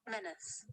Menace.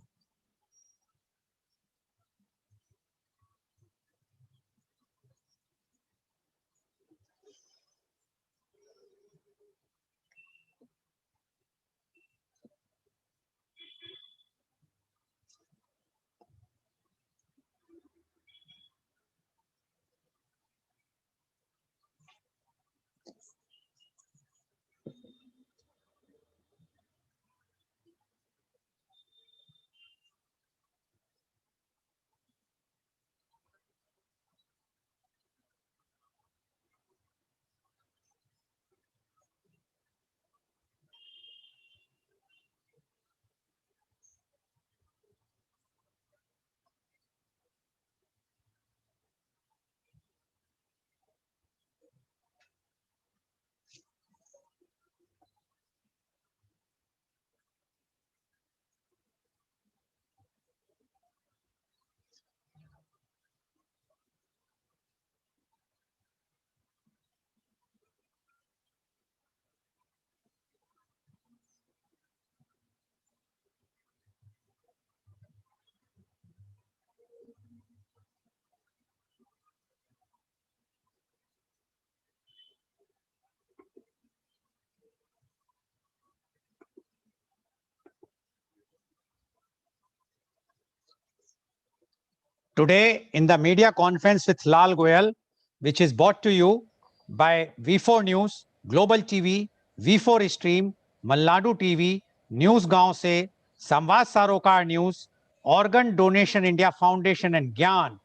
Today, in the media conference with Lal Goel, which is brought to you by V4 News, Global TV, V4 Stream, Malnadu TV, News Gaon Se, Samvad Sarokar News, Organ Donation India Foundation and Gyan.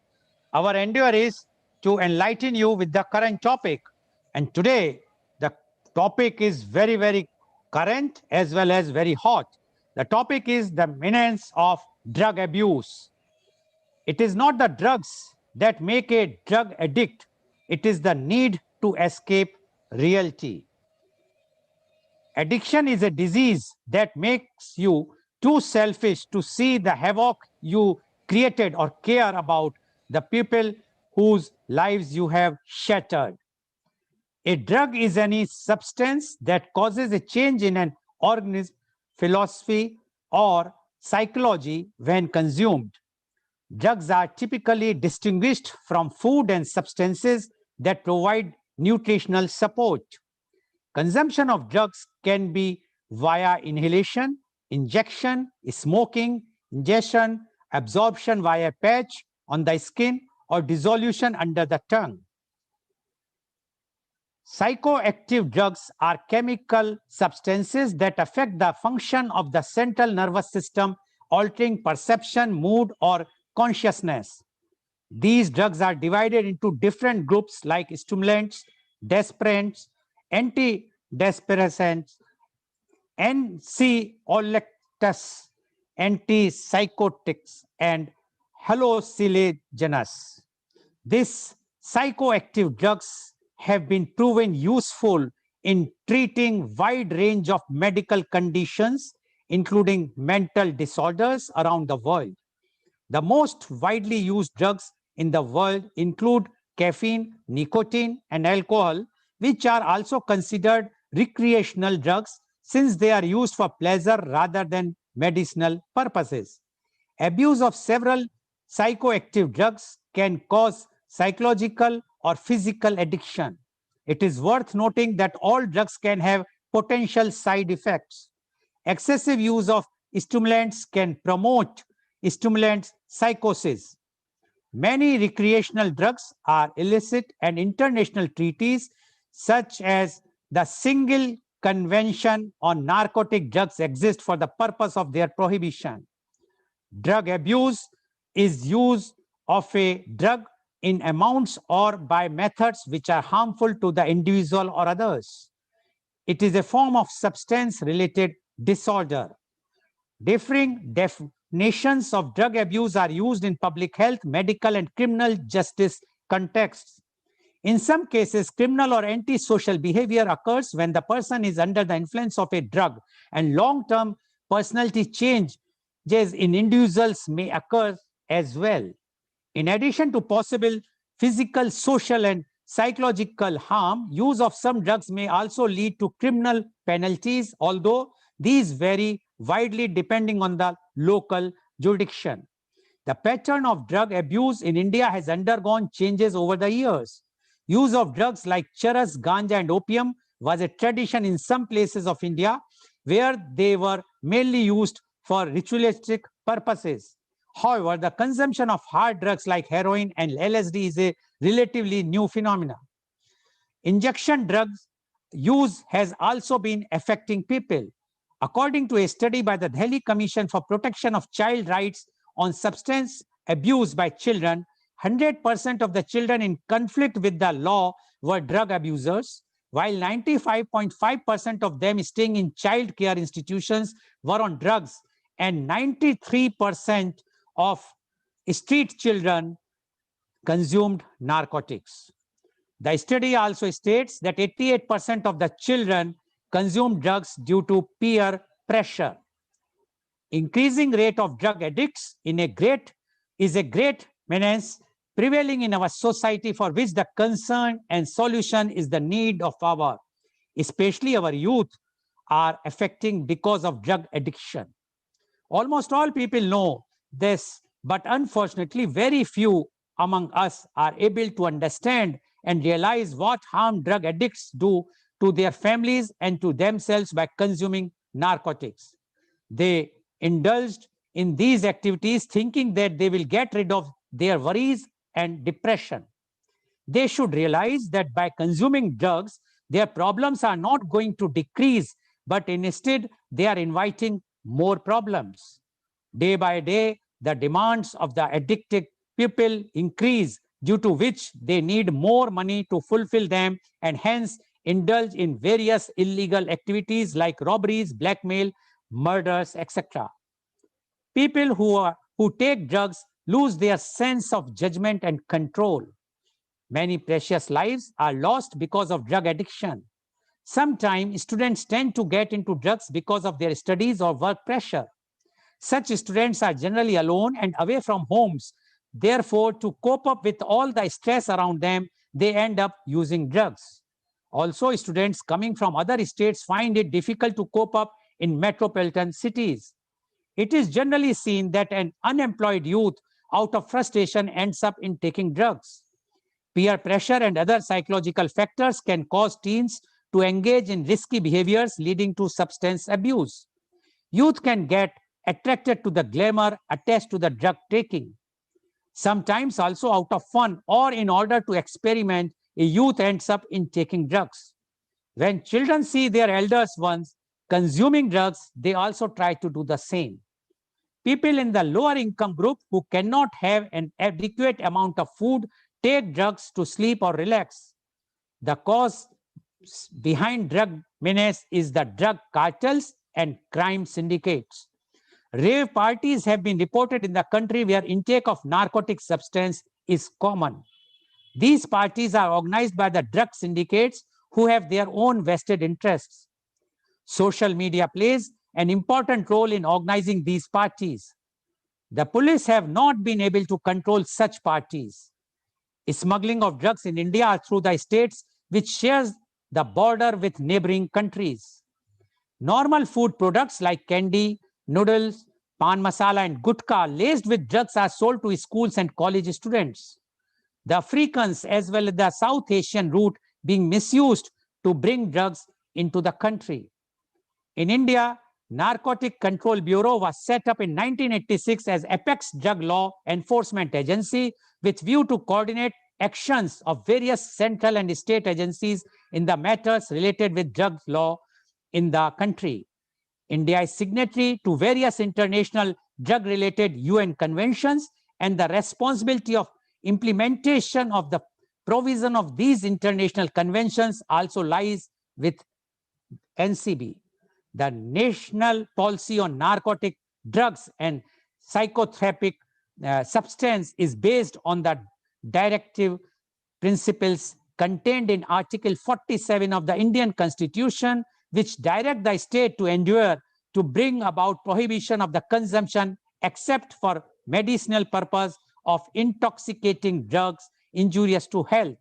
Our endeavor is to enlighten you with the current topic. And today, the topic is very, very current as well as very hot. The topic is the menace of drug abuse. It is not the drugs that make a drug addict. It is the need to escape reality. Addiction is a disease that makes you too selfish to see the havoc you created or care about the people whose lives you have shattered. A drug is any substance that causes a change in an organism, philosophy, or psychology when consumed. Drugs are typically distinguished from food and substances that provide nutritional support. Consumption of drugs can be via inhalation, injection, smoking, ingestion, absorption via patch on the skin, or dissolution under the tongue. Psychoactive drugs are chemical substances that affect the function of the central nervous system, altering perception, mood, or consciousness. These drugs are divided into different groups like stimulants, depressants, antidepressants, anxiolytics, antipsychotics, and hallucinogens. These psychoactive drugs have been proven useful in treating wide range of medical conditions, including mental disorders around the world. The most widely used drugs in the world include caffeine, nicotine, and alcohol, which are also considered recreational drugs since they are used for pleasure rather than medicinal purposes. Abuse of several psychoactive drugs can cause psychological or physical addiction. It is worth noting that all drugs can have potential side effects. Excessive use of stimulants can promote stimulant psychosis. Many recreational drugs are illicit, and international treaties such as the Single Convention on Narcotic Drugs exist for the purpose of their prohibition. Drug abuse is use of a drug in amounts or by methods which are harmful to the individual or others. It is a form of substance-related disorder. Differing definitions of drug abuse are used in public health, medical, and criminal justice contexts. In some cases, criminal or antisocial behavior occurs when the person is under the influence of a drug, and long-term personality changes in individuals may occur as well. In addition to possible physical, social, and psychological harm, use of some drugs may also lead to criminal penalties, although these vary widely depending on the local jurisdiction. The pattern of drug abuse in India has undergone changes over the years. Use of drugs like charas, ganja, and opium was a tradition in some places of India where they were mainly used for ritualistic purposes. However, the consumption of hard drugs like heroin and LSD is a relatively new phenomenon. Injection drugs use has also been affecting people. According to a study by the Delhi Commission for Protection of Child Rights on substance abuse by children, 100% of the children in conflict with the law were drug abusers, while 95.5% of them staying in child care institutions were on drugs, and 93% of street children consumed narcotics. The study also states that 88% of the children consume drugs due to peer pressure. Increasing rate of drug addicts is a great menace prevailing in our society, for which the concern and solution is the need of especially our youth, are affecting because of drug addiction. Almost all people know this, but unfortunately, very few among us are able to understand and realize what harm drug addicts do to their families and to themselves by consuming narcotics. They indulged in these activities thinking that they will get rid of their worries and depression. They should realize that by consuming drugs, their problems are not going to decrease, but instead they are inviting more problems. Day by day, the demands of the addicted people increase, due to which they need more money to fulfill them and hence indulge in various illegal activities like robberies, blackmail, murders, etc. People who take drugs lose their sense of judgment and control. Many precious lives are lost because of drug addiction. Sometimes students tend to get into drugs because of their studies or work pressure. Such students are generally alone and away from homes. Therefore, to cope up with all the stress around them, they end up using drugs. Also, students coming from other states find it difficult to cope up in metropolitan cities. It is generally seen that an unemployed youth, out of frustration, ends up in taking drugs. Peer pressure and other psychological factors can cause teens to engage in risky behaviors leading to substance abuse. Youth can get attracted to the glamour attached to the drug taking. Sometimes also out of fun or in order to experiment, a youth ends up in taking drugs. When children see their elders ones consuming drugs, they also try to do the same. People in the lower income group who cannot have an adequate amount of food take drugs to sleep or relax. The cause behind drug menace is the drug cartels and crime syndicates. Rave parties have been reported in the country where intake of narcotic substance is common. These parties are organized by the drug syndicates who have their own vested interests. Social media plays an important role in organizing these parties. The police have not been able to control such parties. Smuggling of drugs in India are through the states which shares the border with neighboring countries. Normal food products like candy, noodles, pan masala and gutka laced with drugs are sold to schools and college students. The Africans as well as the South Asian route being misused to bring drugs into the country. In India, Narcotic Control Bureau was set up in 1986 as Apex Drug Law Enforcement Agency with view to coordinate actions of various central and state agencies in the matters related with drug law in the country. India is signatory to various international drug-related UN conventions, and the responsibility of implementation of the provision of these international conventions also lies with NCB. The national policy on narcotic drugs and psychotropic substance is based on the directive principles contained in Article 47 of the Indian Constitution, which direct the state to endure to bring about prohibition of the consumption except for medicinal purpose of intoxicating drugs injurious to health.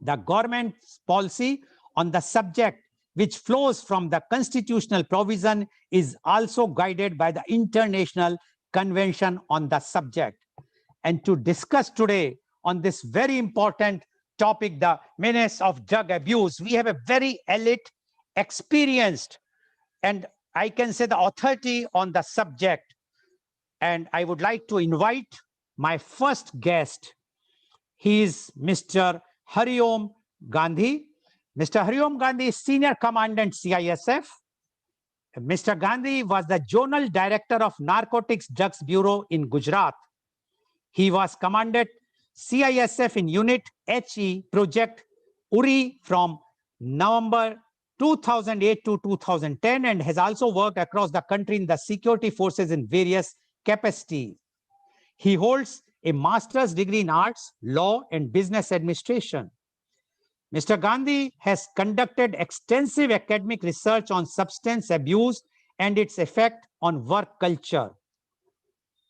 The government's policy on the subject, which flows from the constitutional provision, is also guided by the International Convention on the subject. And to discuss today on this very important topic, the menace of drug abuse, we have a very elite, experienced, and I can say the authority on the subject. And I would like to invite my first guest. He is Mr. Hariom Gandhi. Mr. Hariom Gandhi is Senior Commandant CISF. Mr. Gandhi was the Zonal Director of Narcotics Drugs Bureau in Gujarat. He was commanded CISF in Unit HE Project URI from November 2008 to 2010 and has also worked across the country in the security forces in various capacities. He holds a master's degree in arts, law, and business administration. Mr. Gandhi has conducted extensive academic research on substance abuse and its effect on work culture.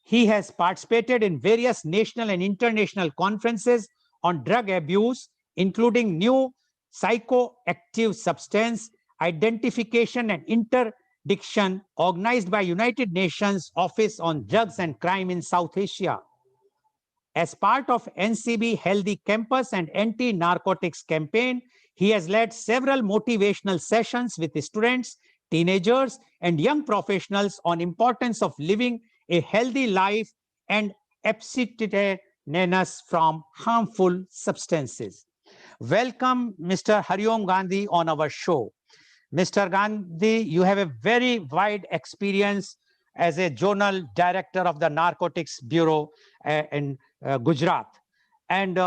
He has participated in various national and international conferences on drug abuse, including new psychoactive substance identification and interdiction organized by United Nations Office on Drugs and Crime in South Asia. As part of NCB Healthy Campus and Anti-Narcotics campaign, he has led several motivational sessions with students, teenagers, and young professionals on importance of living a healthy life and abstinence from harmful substances. Welcome, Mr. Hariom Gandhi, on our show. Mr. Gandhi, you have a very wide experience as a zonal director of the Narcotics Bureau in Gujarat. And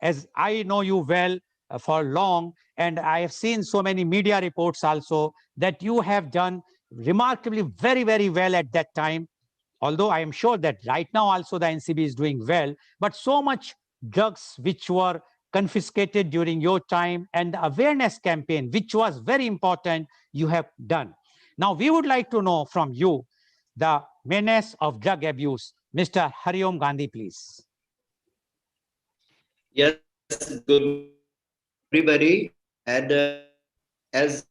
as I know you well for long, and I have seen so many media reports also that you have done remarkably very, very well at that time. Although I am sure that right now also the NCB is doing well, but so much drugs which were confiscated during your time and the awareness campaign, which was very important, you have done. Now, we would like to know from you the menace of drug abuse. Mr. Hariom Gandhi, please. Yes, good morning, everybody. And as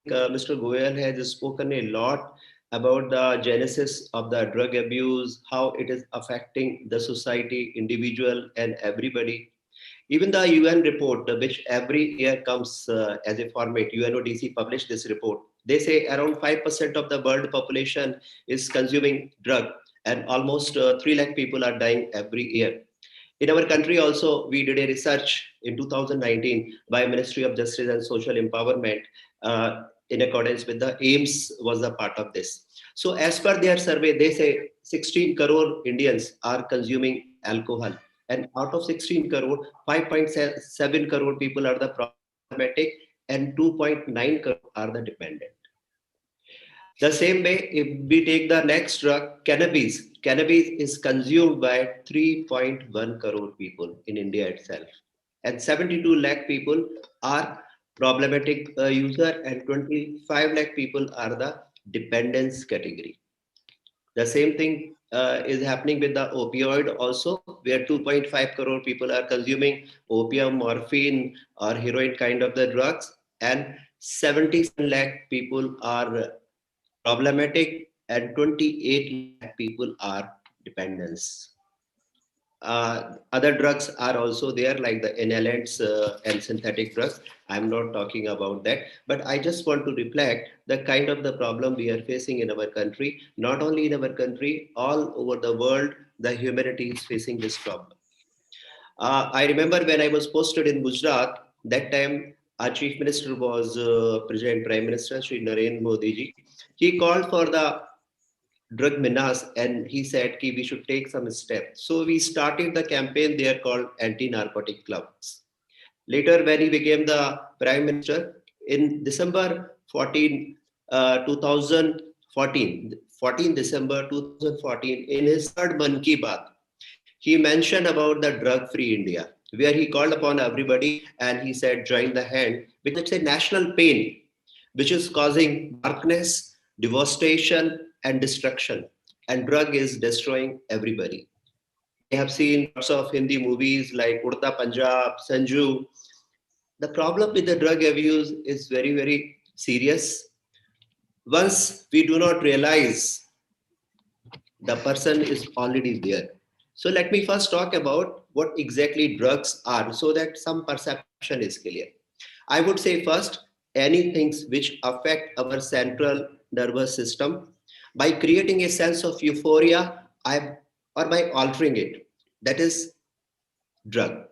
Mr. Goel has spoken a lot about the genesis of the drug abuse, how it is affecting the society, individual, and everybody. Even the UN report, which every year comes as a format, UNODC published this report. They say around 5% of the world population is consuming drug, and almost 3 lakh people are dying every year. In our country also, we did a research in 2019 by Ministry of Justice and Social Empowerment in accordance with the AIMS was a part of this. So as per their survey, they say 16 crore Indians are consuming alcohol. And out of 16 crore, 5.7 crore people are the problematic and 2.9 crore are the dependent. The same way, if we take the next drug, cannabis is consumed by 3.1 crore people in India itself. and 72 lakh people are problematic user, and 25 lakh people are the dependence category. The same thing is happening with the opioid also, where 2.5 crore people are consuming opium, morphine, or heroin kind of the drugs, and 77 lakh people are problematic, and 28 lakh people are dependents. Other drugs are also there, like the inhalants and synthetic drugs. I'm not talking about that, but I just want to reflect the kind of the problem we are facing in our country. Not only in our country, all over the world, the humanity is facing this problem. I remember when I was posted in Gujarat, that time our chief minister was President Prime Minister Shri Narendra Modi ji. He called for the drug menace, and he said ki we should take some steps. So we started the campaign there called anti-narcotic clubs. Later, when he became the prime minister in December 14, 2014, 14 December 2014, in his third Man Ki Baat, he mentioned about the drug-free India, where he called upon everybody and he said, join the hand, because it's a national pain which is causing darkness, devastation, and destruction. And drug is destroying everybody. We have seen lots of Hindi movies like Urta Punjab, Sanju. The problem with the drug abuse is very, very serious. Once we do not realize the person is already there. So let me first talk about what exactly drugs are so that some perception is clear. I would say first, any things which affect our central nervous system by creating a sense of euphoria or by altering it. That is drug.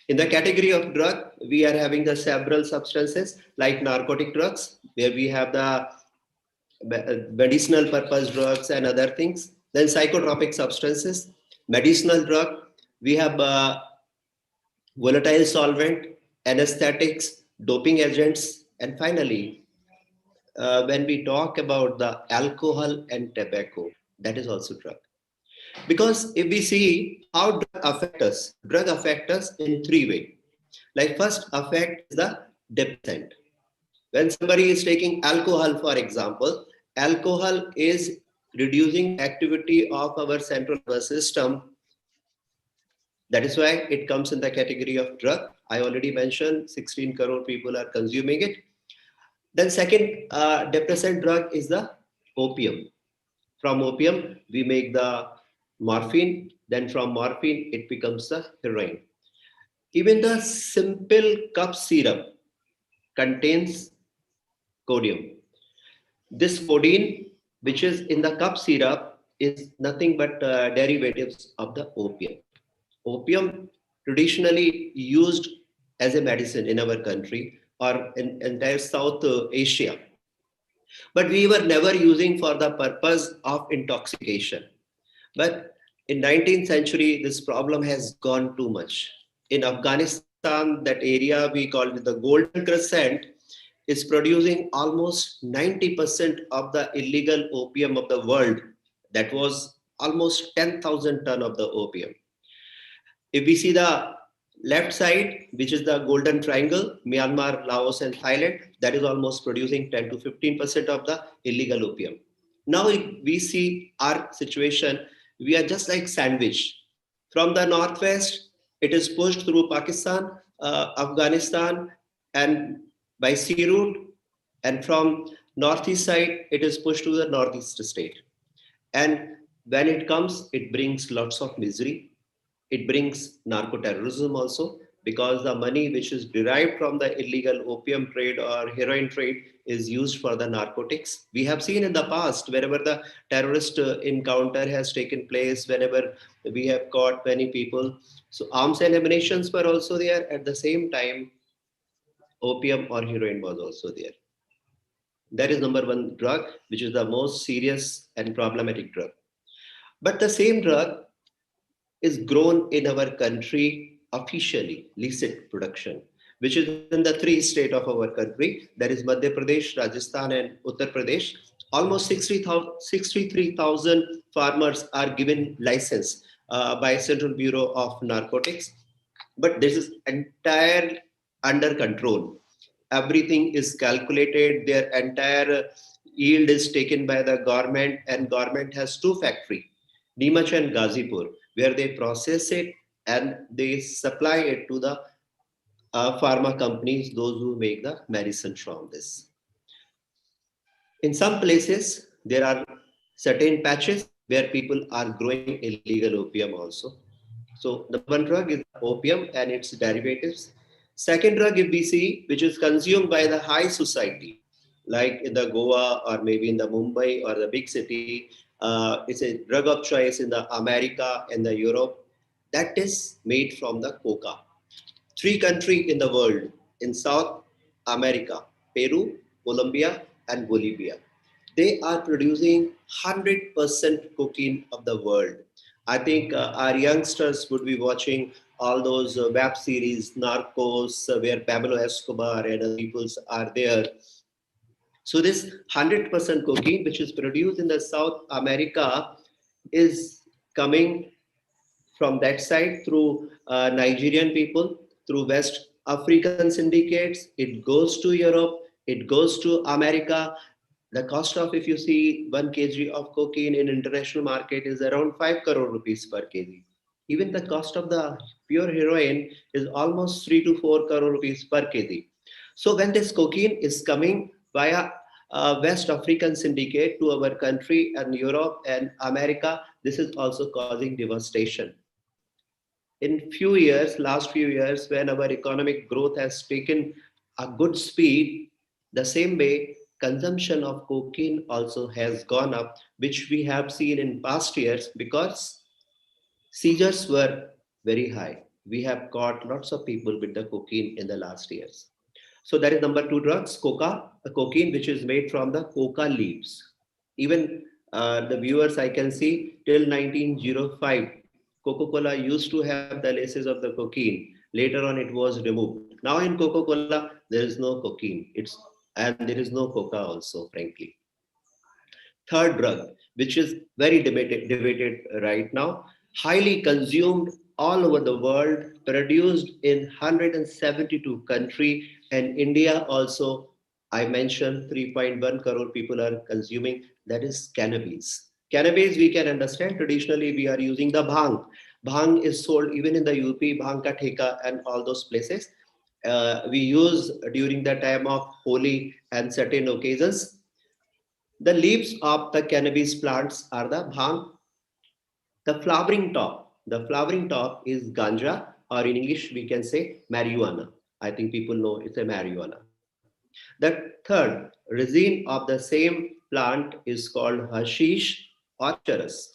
In the category of drug, we are having the several substances like narcotic drugs, where we have the medicinal purpose drugs and other things. Then psychotropic substances, medicinal drug. We have volatile solvent, anesthetics, doping agents, and finally, when we talk about the alcohol and tobacco, that is also drug. Because if we see how drug affect us in three ways. Like first effect is the depressant. When somebody is taking alcohol, for example, alcohol is reducing the activity of our central nervous system. That is why it comes in the category of drug. I already mentioned 16 crore people are consuming it. Then second depressant drug is the opium. From opium, we make the morphine. Then from morphine, it becomes the heroin. Even the simple cough syrup contains codeine. This codeine, which is in the cup syrup, is nothing but derivatives of the opium. Opium traditionally used as a medicine in our country or in entire South Asia, but we were never using for the purpose of intoxication. But in 19th century, this problem has gone too much. In Afghanistan, that area we call it the Golden Crescent is producing almost 90% of the illegal opium of the world. That was almost 10,000 ton of the opium. If we see the left side, which is the golden triangle, Myanmar, Laos, and Thailand, that is almost producing 10 to 15% of the illegal opium. Now, if we see our situation, we are just like sandwich. From the northwest, it is pushed through Pakistan, Afghanistan, and by sea route, and from northeast side, it is pushed to the northeast state. And when it comes, it brings lots of misery. It brings narco terrorism also, because the money which is derived from the illegal opium trade or heroin trade is used for the narcotics. We have seen in the past, wherever the terrorist encounter has taken place, whenever we have caught many people, so arms and ammunitions were also there. At the same time, opium or heroin was also there. That is number one drug, which is the most serious and problematic drug. But the same drug is grown in our country officially, licit production, which is in the three states of our country, that is Madhya Pradesh, Rajasthan, and Uttar Pradesh. Almost 63,000 farmers are given license by Central Bureau of Narcotics. but this is entire under control. Everything is calculated. Their entire yield is taken by the government, and government has two factory, Neemach and Gazipur, where they process it and they supply it to the pharma companies, those who make the medicine from this. In some places, there are certain patches where people are growing illegal opium also. So number one drug is opium and its derivatives. Second drug, if we see, which is consumed by the high society, like in the Goa or maybe in the Mumbai or the big city, it's a drug of choice in the America and the Europe. That is made from the coca. Three countries in the world in South America, Peru, Colombia, and Bolivia. They are producing 100% cocaine of the world. I think our youngsters would be watching all those web series, Narcos, where Pablo Escobar and other peoples are there. So this 100% cocaine, which is produced in the South America, is coming from that side through Nigerian people, through West African syndicates. It goes to Europe, it goes to America. The cost of, if you see 1 kg of cocaine in international market is around 5 crore rupees per kg. Even the cost of the pure heroin is almost 3 to 4 crore rupees per kg. So when this cocaine is coming via West African syndicate to our country and Europe and America, this is also causing devastation. In few years, last few years, when our economic growth has taken a good speed, the same way consumption of cocaine also has gone up, which we have seen in past years because seizures were very high. We have caught lots of people with the cocaine in the last years. So that is number two drugs, coca, cocaine, which is made from the coca leaves. Even the viewers, I can see till 1905, Coca-Cola used to have the laces of the cocaine. Later on, it was removed. Now in Coca-Cola, there is no cocaine. And there is no coca also, frankly. Third drug, which is very debated right now, highly consumed all over the world, produced in 172 countries, and India also, I mentioned 3.1 crore people are consuming, that is cannabis. Cannabis, we can understand, traditionally we are using the bhang. Bhang is sold even in the UP, bhang ka theka and all those places. We use during the time of Holi and certain occasions. The leaves of the cannabis plants are the bhang. The flowering top is ganja, or in English we can say marijuana. I think people know it's a marijuana. The third resin of the same plant is called hashish or charas.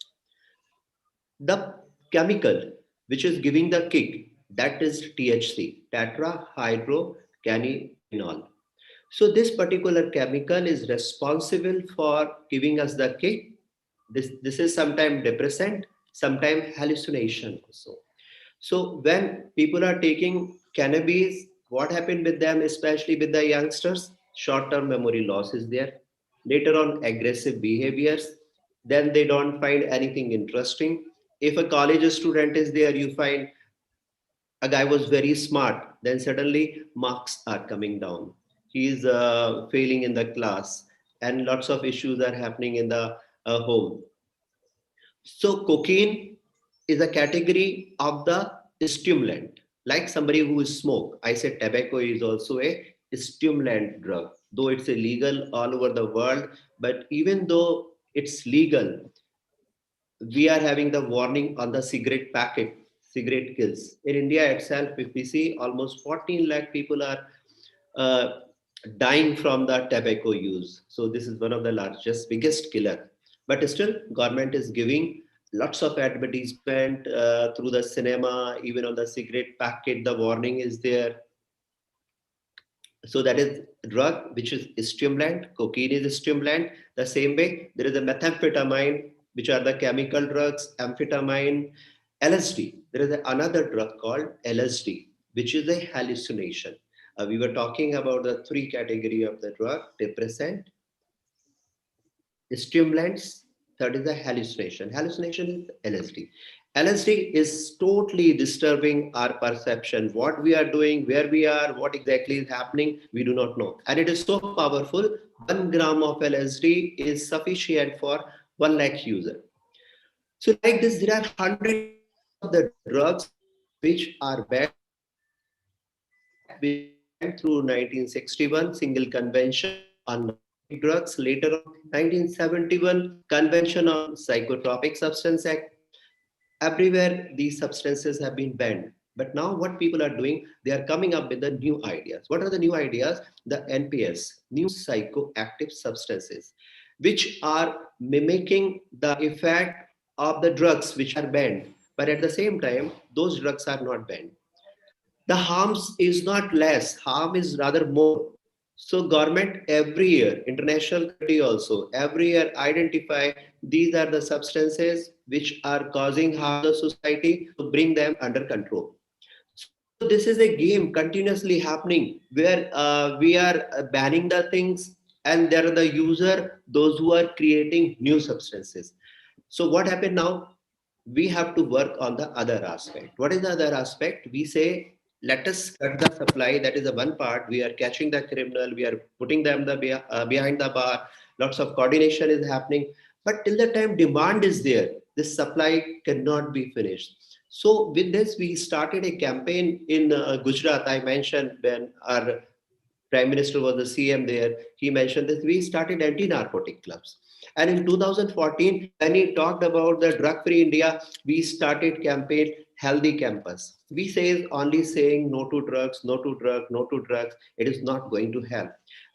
The chemical which is giving the kick, that is THC, tetrahydrocannabinol. So this particular chemical is responsible for giving us the kick. This is sometimes depressant, sometimes hallucination also. So when people are taking cannabis, what happened with them, especially with the youngsters? Short-term memory loss is there. Later on, aggressive behaviors. Then they don't find anything interesting. If a college student is there, you find a guy was very smart, then suddenly marks are coming down. He is failing in the class, and lots of issues are happening in the home. So cocaine is a category of the stimulant, like somebody who is smoke. I said tobacco is also a stimulant drug, though it's illegal all over the world. But even though it's legal, we are having the warning on the cigarette packet. Cigarette kills. In India itself, if we see, almost 14 lakh people are uh, dying from the tobacco use. So this is one of the largest, biggest killer. But still, government is giving lots of advertisement through the cinema, even on the cigarette packet. The warning is there. So that is drug which is stimulant. Cocaine is stimulant. The same way there is a methamphetamine, which are the chemical drugs, amphetamine, LSD. There is another drug called LSD, which is a hallucination. We were talking about the three category of the drug: depressant, stimulants. Third is the hallucination. Hallucination is LSD. LSD is totally disturbing our perception. What we are doing, where we are, what exactly is happening, we do not know. And it is so powerful. 1 gram of LSD is sufficient for 1 lakh user. So, like this, there are hundreds of the drugs which are banned in India, which were banned through 1961 single convention on narcotic drugs. Later on, 1971 convention on psychotropic substance act. Everywhere these substances have been banned. But now what people are doing, they are coming up with the new ideas. What are the new ideas? The NPS, new psychoactive substances, which are mimicking the effect of the drugs which are banned. But at the same time, those drugs are not banned. The harms is not less, harm is rather more. So government every year, international community also, every year identify these are the substances which are causing harm to the society, so bring them under control. So this is a game continuously happening where we are banning the things, and there are the user, those who are creating new substances. So what happened now? We have to work on the other aspect. What is the other aspect? We say, let us cut the supply. That is the one part. We are catching the criminal. We are putting them behind the bar. Lots of coordination is happening. But till the time demand is there, this supply cannot be finished. So with this, we started a campaign in Gujarat. I mentioned when our Prime Minister was the CM there. He mentioned this. We started anti-narcotic clubs. And in 2014, when he talked about the drug-free India, we started campaign Healthy Campus. We say only saying no to drugs, no to drugs, no to drugs. It is not going to help.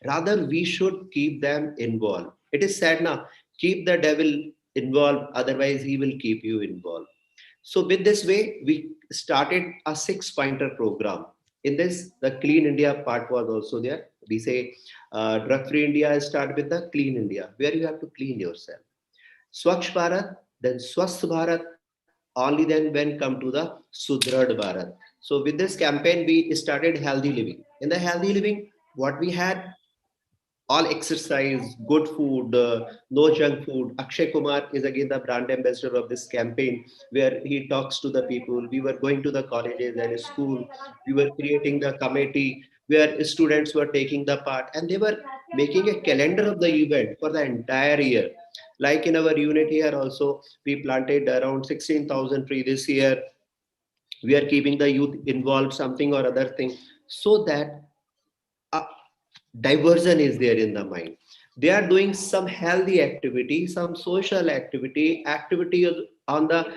Rather, we should keep them involved. It is said now, keep the devil involved, otherwise he will keep you involved. So with this way, we started a 6 pointer program. In this, the Clean India part was also there. We say drug-free India start with the Clean India, where you have to clean yourself. Swachh Bharat, then Swasth Bharat, only then when come to the Sudhrad Bharat. So with this campaign, we started healthy living. In the healthy living, what we had, all exercise, good food, no junk food. Akshay Kumar is again the brand ambassador of this campaign where he talks to the people. We were going to the colleges and school. We were creating the committee where students were taking the part, and they were making a calendar of the event for the entire year. Like in our unit here also, we planted around 16,000 trees this year. We are keeping the youth involved, something or other thing, so that a diversion is there in the mind. They are doing some healthy activity, some social activity, activity on the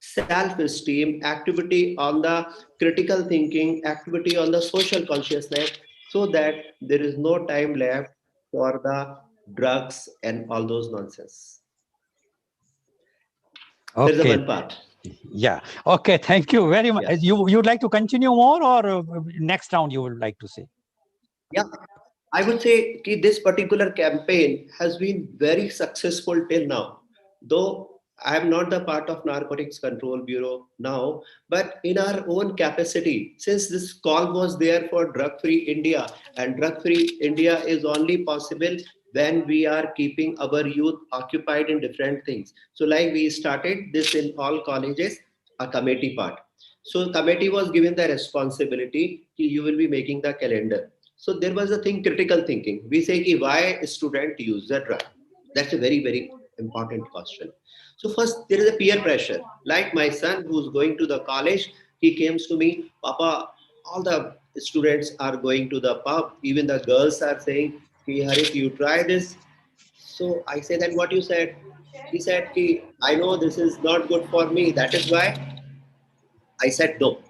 self-esteem, activity on the critical thinking, activity on the social consciousness, so that there is no time left for the drugs and all those nonsense. There's a Okay. one part. Yeah. Okay. Thank you very much. Yeah. You would like to continue more, or next round you would like to say? Yeah. I would say that this particular campaign has been very successful till now. Though I am not the part of Narcotics Control Bureau now, but in our own capacity, since this call was there for drug free India, and drug free India is only possible when we are keeping our youth occupied in different things. So, like we started this in all colleges, a committee part. So, committee was given the responsibility कि you will be making the calendar. So there was a thing, critical thinking. We say ki why a student use the drug. That's a very, very important question. So first, there is a peer pressure. Like my son who's going to the college, he comes to me, Papa, all the students are going to the pub. Even the girls are saying, ki, Harit, you try this. So I say that what you said. He said, ki, I know this is not good for me. That is why I said no,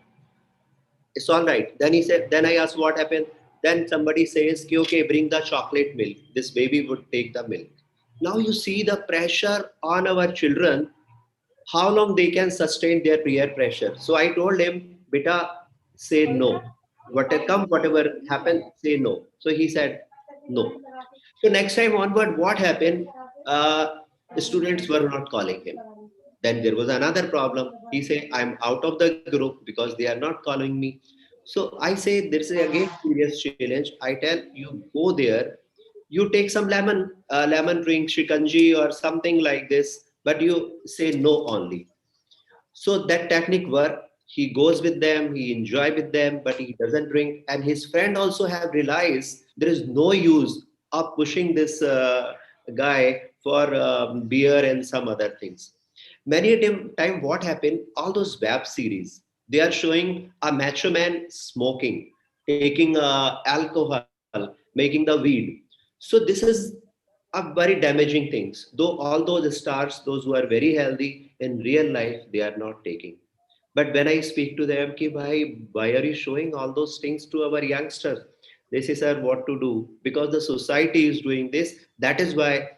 it's all right. Then he said, then I asked what happened. Then somebody says, okay, bring the chocolate milk. This baby would take the milk. Now you see the pressure on our children, how long they can sustain their peer pressure. So I told him, beta, say no. Whatever come, whatever happen, say no. So he said no. So next time onward, what happened? Students were not calling him. Then there was another problem. He said, I'm out of the group because they are not calling me. So I say, there's again serious challenge. I tell you, go there, you take some lemon drink, shikanji or something like this, but you say no only. So that technique work. He goes with them, he enjoy with them, but he doesn't drink. And his friend also have realized there is no use of pushing this guy for beer and some other things. Many a time, what happened? All those web series, they are showing a macho man smoking, taking alcohol, making the weed. So this is a very damaging things. Though all those stars, those who are very healthy in real life, they are not taking. But when I speak to them, ki bhai, why are you showing all those things to our youngsters? They say, sir, what to do? Because the society is doing this. That is why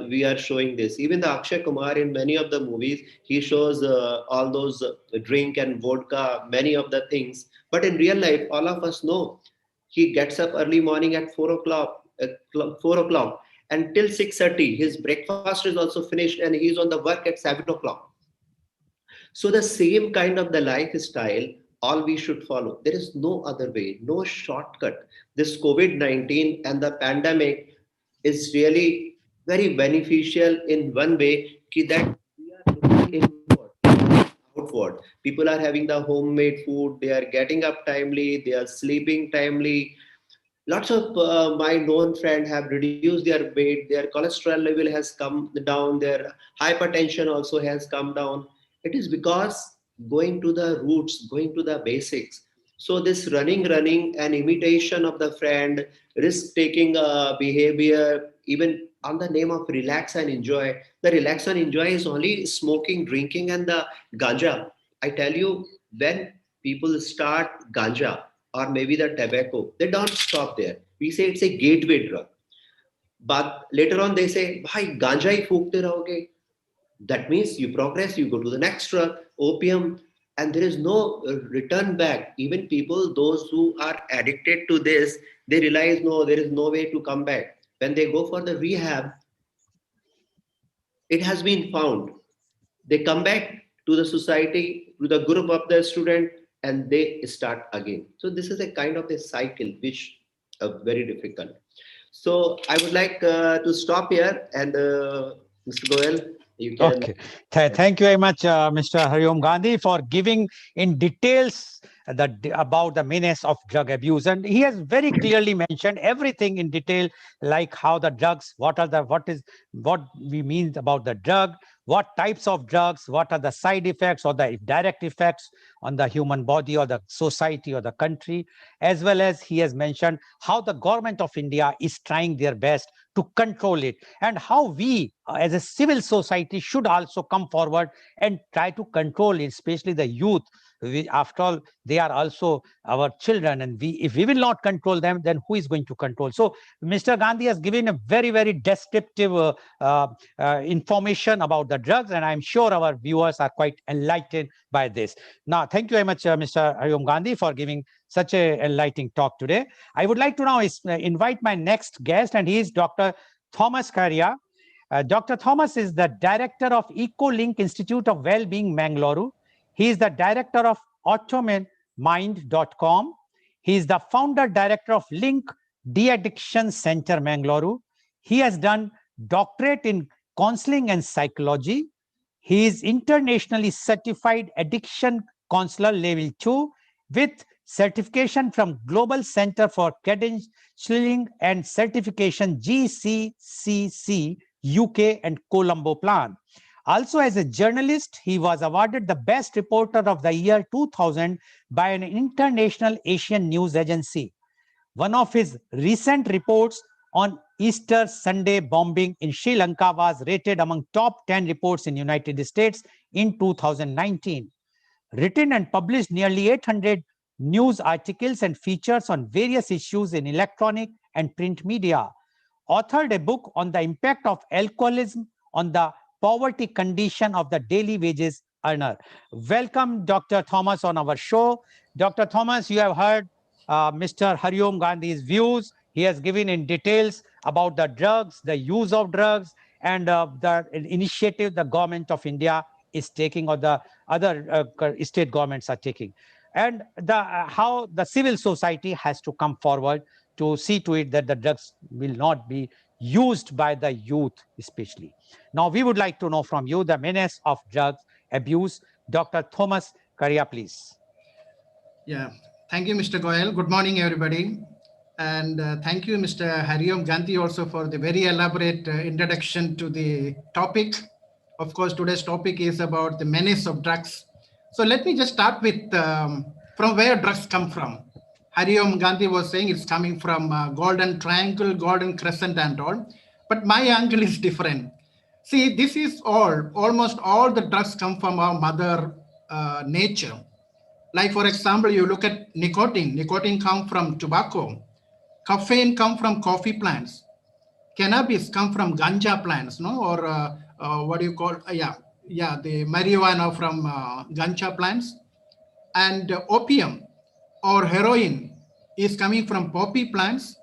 we are showing this. Even the Akshay Kumar in many of the movies, he shows all those drink and vodka, many of the things. But in real life, all of us know he gets up early morning at 4 o'clock, 4 o'clock, and till 6:30. His breakfast is also finished, and he's on the work at 7 o'clock. So the same kind of the lifestyle, all we should follow. There is no other way, no shortcut. This COVID-19 and the pandemic is really very beneficial in one way that we are looking inward, outward. People are having the homemade food, they are getting up timely, they are sleeping timely. Lots of my known friend have reduced their weight, their cholesterol level has come down, their hypertension also has come down. It is because going to the roots, going to the basics. So this running and imitation of the friend, risk taking behavior, even on the name of relax and enjoy. The relax and enjoy is only smoking, drinking, and the ganja. I tell you, when people start ganja or maybe the tobacco, they don't stop there. We say it's a gateway drug. But later on they say, bhai, ganja hi फूकते रहोगे. That means you progress, you go to the next drug, opium, and there is no return back. Even people, those who are addicted to this, they realize no, there is no way to come back. When they go for the rehab, it has been found they come back to the society, to the group of the student, and they start again. So this is a kind of a cycle which very difficult. So I would like to stop here, and Mr. Goel, you can. Okay. Thank you very much, Mr. Hariom Gandhi, for giving in details about the menace of drug abuse. And he has very clearly mentioned everything in detail, like how the drugs, what we mean about the drug, what types of drugs, what are the side effects or the direct effects on the human body or the society or the country, as well as he has mentioned how the government of India is trying their best to control it, and how we as a civil society should also come forward and try to control it, especially the youth. After all, they are also our children, and if we will not control them, then who is going to control? So Mr. Gandhi has given a very, very descriptive uh, information about the drugs, and I'm sure our viewers are quite enlightened by this. Now, thank you very much, Mr. Hariom Gandhi, for giving such a enlightening talk today. I would like to now invite my next guest, and he is Dr. Thomas Karia. Dr. Thomas is the director of EcoLink Institute of Wellbeing, Mangalore. He is the director of AutonomyMind.com. He is the founder director of Link De-Addiction Center, Mangalore. He has done doctorate in counseling and psychology. He is internationally certified addiction counselor level 2 with certification from Global Center for Credentialing and Certification GCCC UK and Colombo Plan. Also, as a journalist, he was awarded the Best Reporter of the Year 2000 by an international Asian news agency. One of his recent reports on Easter Sunday bombing in Sri Lanka was rated among top 10 reports in United States in 2019. Written and published nearly 800 news articles and features on various issues in electronic and print media. Authored a book on the impact of alcoholism on the poverty condition of the daily wages earner. Welcome, Dr. Thomas, on our show. Dr. Thomas, you have heard Mr. Hariom Gandhi's views. He has given in details about the drugs, the use of drugs, and the initiative the government of India is taking, or the other state governments are taking, and how the civil society has to come forward to see to it that the drugs will not be used by the youth especially. Now, we would like to know from you the menace of drugs abuse Dr. Thomas Karia, please. Yeah, thank you, Mr. Goel. Good morning, everybody. And thank you, Mr. Hariom Gandhi, also for the very elaborate introduction to the topic. Of course, today's topic is about the menace of drugs. So let me just start with from where drugs come from. Hariom Gandhi was saying it's coming from Golden Triangle, Golden Crescent, and all. But my angle is different. See, this is almost all the drugs come from our mother nature. Like for example, you look at nicotine. Nicotine come from tobacco. Caffeine come from coffee plants. Cannabis come from ganja plants, no? Or what do you call? Yeah, the marijuana from ganja plants. And opium or heroin is coming from poppy plants.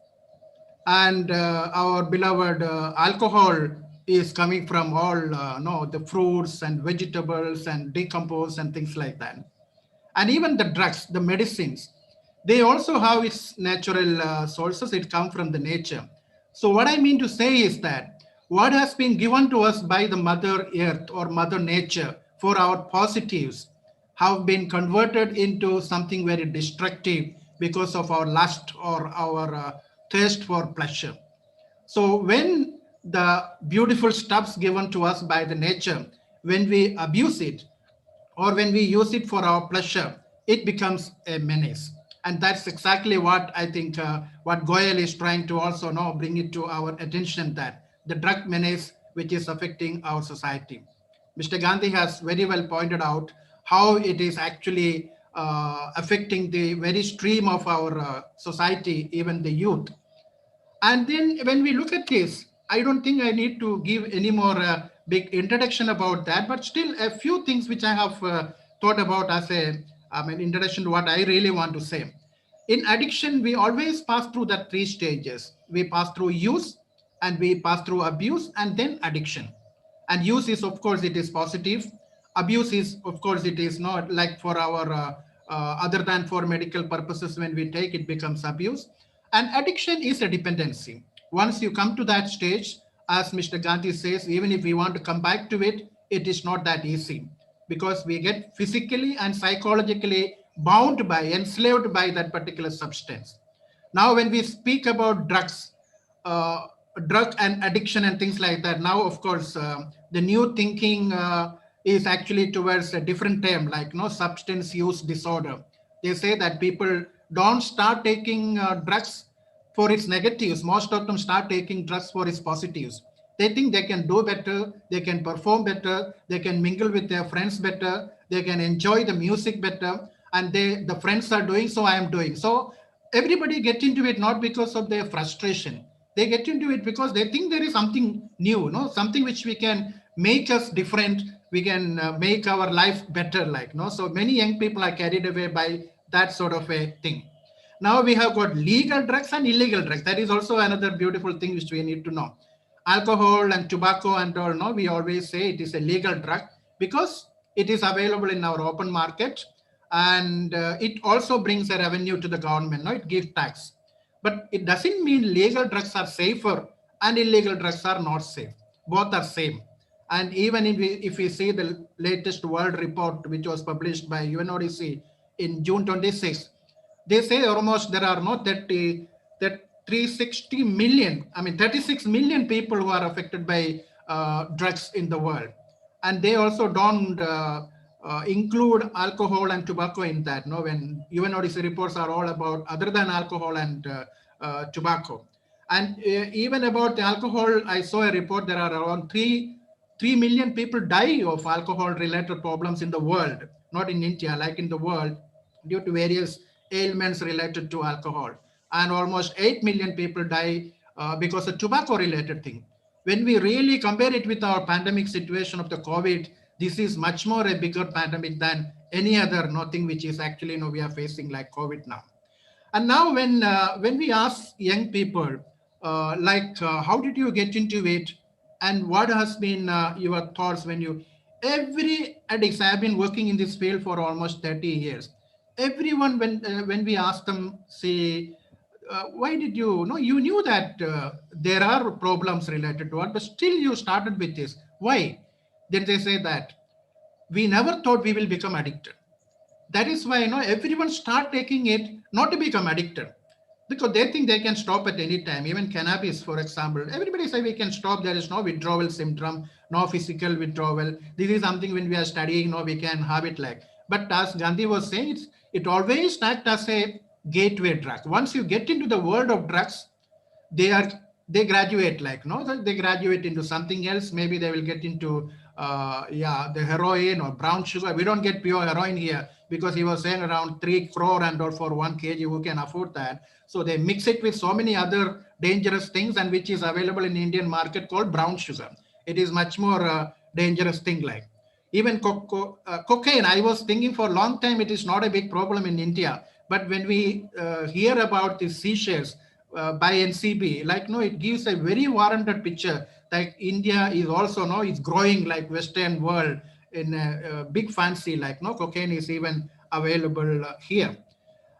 And our beloved alcohol is coming from all no the fruits and vegetables and decompose and things like that. And even the drugs, the medicines, they also have its natural sources. It comes from the nature. So what I mean to say is that what has been given to us by the mother earth or mother nature for our positives have been converted into something very destructive because of our lust or our thirst for pleasure. So when the beautiful stuffs given to us by the nature, when we abuse it, or when we use it for our pleasure, it becomes a menace. And that's exactly what I think what Goel is trying to also now bring it to our attention, that the drug menace which is affecting our society. Mr. Gandhi has very well pointed out how it is actually affecting the very stream of our society, even the youth. And then when we look at this, I don't think I need to give any more big introduction about that, but still a few things which I have thought about as an introduction to what I really want to say. In addiction, we always pass through the three stages. We pass through use, and we pass through abuse, and then addiction. And use is, of course, it is positive. Abuse is, of course, it is not like for our other than for medical purposes. When we take it, becomes abuse. And addiction is a dependency. Once you come to that stage, as Mr. Gandhi says, even if we want to come back to it, it is not that easy, because we get physically and psychologically bound by, enslaved by that particular substance. Now, when we speak about drugs, uh, drug and addiction and things like that, now, of course, the new thinking is actually towards a different term, like no substance use disorder. They say that people don't start taking drugs for its negatives. Most of them start taking drugs for its positives. They think they can do better, they can perform better, they can mingle with their friends better, they can enjoy the music better, and the friends are doing, so I am doing. So everybody get into it not because of their frustration. They get into it because they think there is something new, no, something which we can make us different. We can make our life better, like no. So many young people are carried away by that sort of a thing. Now we have got legal drugs and illegal drugs. That is also another beautiful thing which we need to know. Alcohol and tobacco and all, no, we always say it is a legal drug because it is available in our open market, and it also brings a revenue to the government. No, it gives tax. But it doesn't mean legal drugs are safer and illegal drugs are not safe. Both are same. And even if we see the latest world report, which was published by UNODC in June 26, they say almost there are not that 360 million, I mean 36 million people who are affected by drugs in the world. And they also don't include alcohol and tobacco in that. No, when UNODC reports are all about other than alcohol and tobacco. And even about the alcohol, I saw a report there are around 3 million people die of alcohol related problems in the world, not in India, like in the world, due to various ailments related to alcohol. And almost 8 million people die because of tobacco related thing. When we really compare it with our pandemic situation of the COVID, this is much more a bigger pandemic than any other nothing which is actually we are facing like COVID now. And now, when we ask young people, how did you get into it, and what has been your thoughts when you every addicts? I have been working in this field for almost 30 years. Everyone, when we ask them, say, why did you know you knew that there are problems related to it, but still you started with this? Why? Then they say that. we never thought we will become addicted. That is why everyone start taking it not to become addicted, because they think they can stop at any time. Even cannabis, for example, everybody say we can stop, there is no withdrawal symptom, no physical withdrawal, this is something when we are studying, no, we can have it like. But as Gandhi was saying, it always act as a gateway drug. Once you get into the world of drugs, they are they graduate, like, no, they graduate into something else. Maybe they will get into yeah, the heroin or brown sugar. We don't get pure heroin here, because he was saying around 3 crore and or for 1 kg, who can afford that? So they mix it with so many other dangerous things, and which is available in Indian market called brown sugar. It is much more dangerous thing, like even cocaine. I was thinking for a long time it is not a big problem in India, but when we hear about the seizures by NCB, like, no, it gives a very warranted picture that India is also, no, it's growing like Western world in a big fancy, like, no, cocaine is even available here.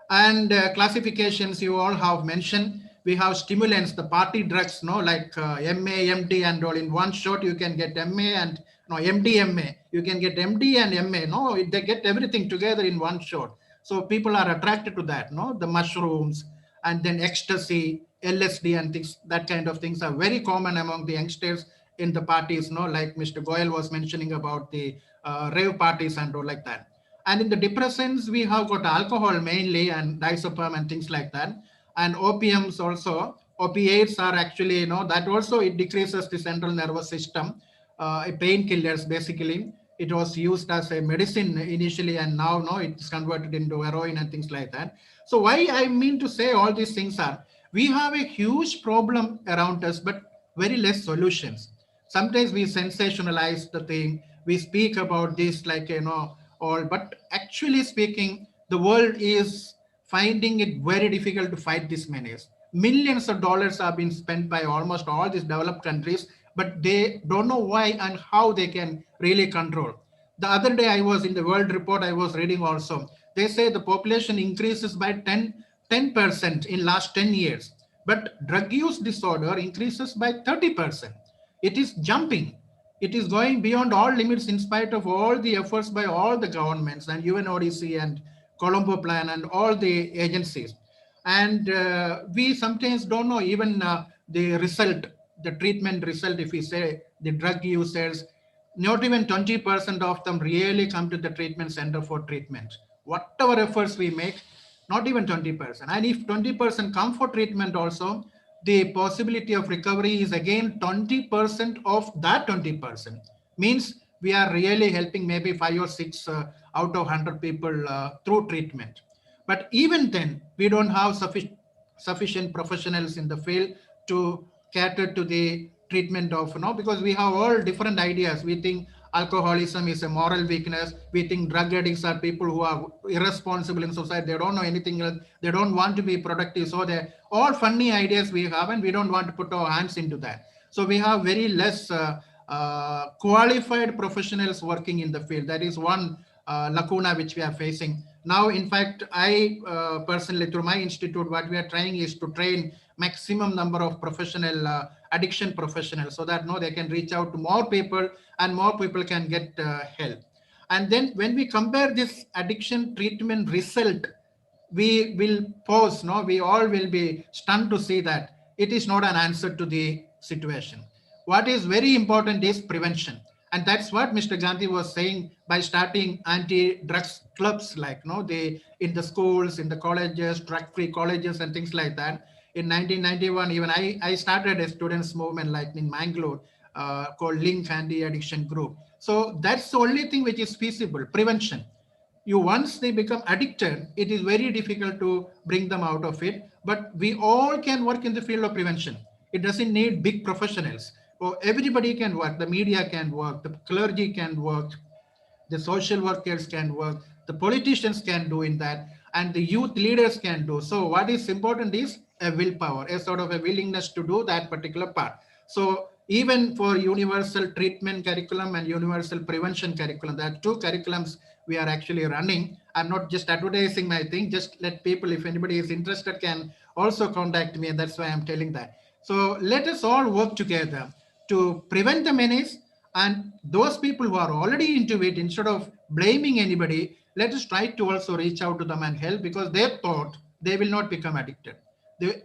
And classifications you all have mentioned. We have stimulants, the party drugs, no, like MA, MD, and all. In one shot you can get MA and no, MDMA. You can get MD and MA. No, they get everything together in one shot. So people are attracted to that. No, the mushrooms, and then ecstasy, LSD, and things. That kind of things are very common among the youngsters in the parties. No, like Mr. Goel was mentioning about the rave parties and all like that. And in the depressants, we have got alcohol mainly and diazepam and things like that. And opiums also. Opiates are actually, that also it decreases the central nervous system. Painkillers, basically. It was used as a medicine initially, and now, no, it's converted into heroin and things like that. So why I mean to say all these things are, we have a huge problem around us, but very less solutions. Sometimes we sensationalize the thing, we speak about this like, all, but actually speaking, the world is finding it very difficult to fight this menace. Millions of dollars have been spent by almost all these developed countries, but they don't know why and how they can really control. The other day I was in the World Report, I was reading also, they say the population increases by 10% in last 10 years, but drug use disorder increases by 30%. It is jumping. It is going beyond all limits in spite of all the efforts by all the governments and UNODC and Colombo Plan and all the agencies. And we sometimes don't know even the result, the treatment result. If we say the drug users, not even 20% of them really come to the treatment center for treatment. Whatever efforts we make, not even 20%. And if 20% come for treatment also, the possibility of recovery is again 20% of that 20%. Means we are really helping maybe 5 or 6 out of 100 people through treatment. But even then, we don't have sufficient professionals in the field to cater to the treatment of, because we have all different ideas. We think alcoholism is a moral weakness. We think drug addicts are people who are irresponsible in society. They don't know anything else. They don't want to be productive. So they're all funny ideas we have, and we don't want to put our hands into that. So we have very less qualified professionals working in the field. That is one lacuna which we are facing. Now, in fact, I personally, through my institute, what we are trying is to train maximum number of professional addiction professionals, so that no, they can reach out to more people and more people can get help. And then when we compare this addiction treatment result, we will pause, no, we all will be stunned to see that it is not an answer to the situation. What is very important is prevention, and that's what Mr. Gandhi was saying by starting anti-drugs clubs, like, no, they in the schools, in the colleges, drug-free colleges and things like that. In 1991, even I started a students movement like in Mangalore, called Link Anti-Addiction Group. So that's the only thing which is feasible, prevention. You, once they become addicted, it is very difficult to bring them out of it. But we all can work in the field of prevention. It doesn't need big professionals. So everybody can work. The media can work, the clergy can work, the social workers can work, the politicians can do in that, and the youth leaders can do. So what is important is a willpower, a sort of a willingness to do that particular part. So even for universal treatment curriculum and universal prevention curriculum, there are two curriculums we are actually running. I'm not just advertising my thing, just let people, if anybody is interested, can also contact me, and that's why I'm telling that. So let us all work together to prevent the menace And those people who are already into it, instead of blaming anybody, let us try to also reach out to them and help, because they thought they will not become addicted.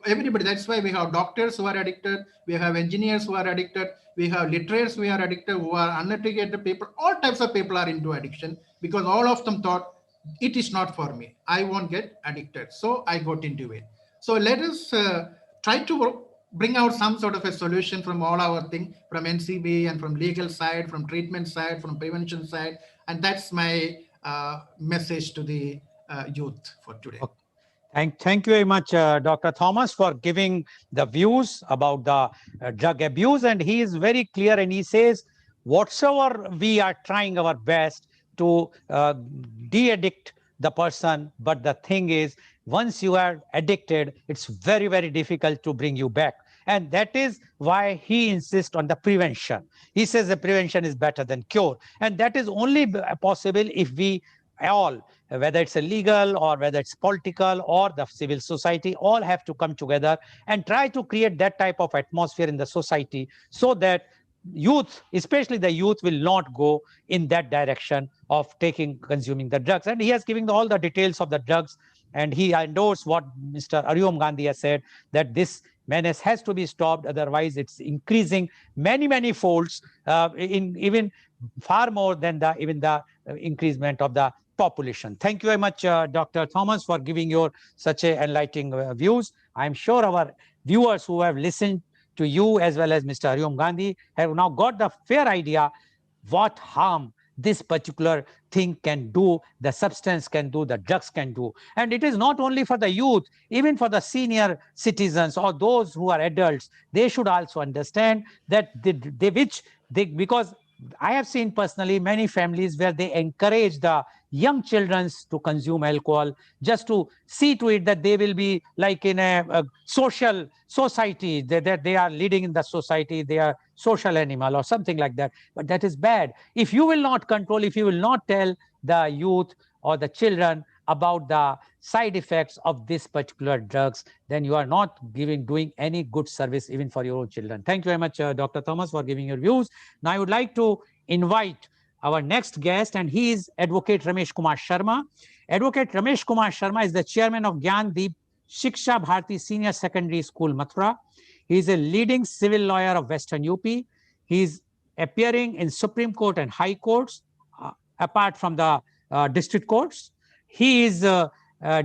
Everybody, that's why we have doctors who are addicted, we have engineers who are addicted, we have literates who are addicted, who are uneducated people, all types of people are into addiction, because all of them thought it is not for me, I won't get addicted, so I got into it. So let us try to bring out some sort of a solution from all our thing, from NCB and from legal side, from treatment side, from prevention side. And that's my message to the youth for today. Okay. Thank you very much, Dr. Thomas, for giving the views about the drug abuse. And he is very clear and he says, whatsoever we are trying our best to de-addict the person. But the thing is, once you are addicted, it's very, very difficult to bring you back. And that is why he insists on the prevention. He says the prevention is better than cure. And that is only possible if we all, whether it's a legal or whether it's political or the civil society, all have to come together and try to create that type of atmosphere in the society so that youth, especially the youth, will not go in that direction of consuming the drugs. And he has given all the details of the drugs, and he endorsed what Mr. Aryom Gandhi has said, that this menace has to be stopped, otherwise it's increasing many folds, in even far more than even the increasement of the population. Thank you very much, Dr. Thomas, for giving your such a enlightening views. I'm sure our viewers who have listened to you as well as Mr. Aryom Gandhi have now got the fair idea what harm this particular thing can do, the substance can do, the drugs can do. And it is not only for the youth, even for the senior citizens or those who are adults, they should also understand that because I have seen personally many families where they encourage the young children to consume alcohol just to see to it that they will be like in a social society, that they are leading in the society, they are social animal or something like that. But that is bad. If you will not control, if you will not tell the youth or the children about the side effects of this particular drugs, then you are not doing any good service even for your own children. Thank you very much, Dr. Thomas, for giving your views. Now I would like to invite our next guest, and he is Advocate Ramesh Kumar Sharma. Advocate Ramesh Kumar Sharma is the chairman of Gyandeep Shiksha Bharati Senior Secondary School, Mathura. He is a leading civil lawyer of Western UP. He is appearing in Supreme Court and High Courts, apart from the district courts. He is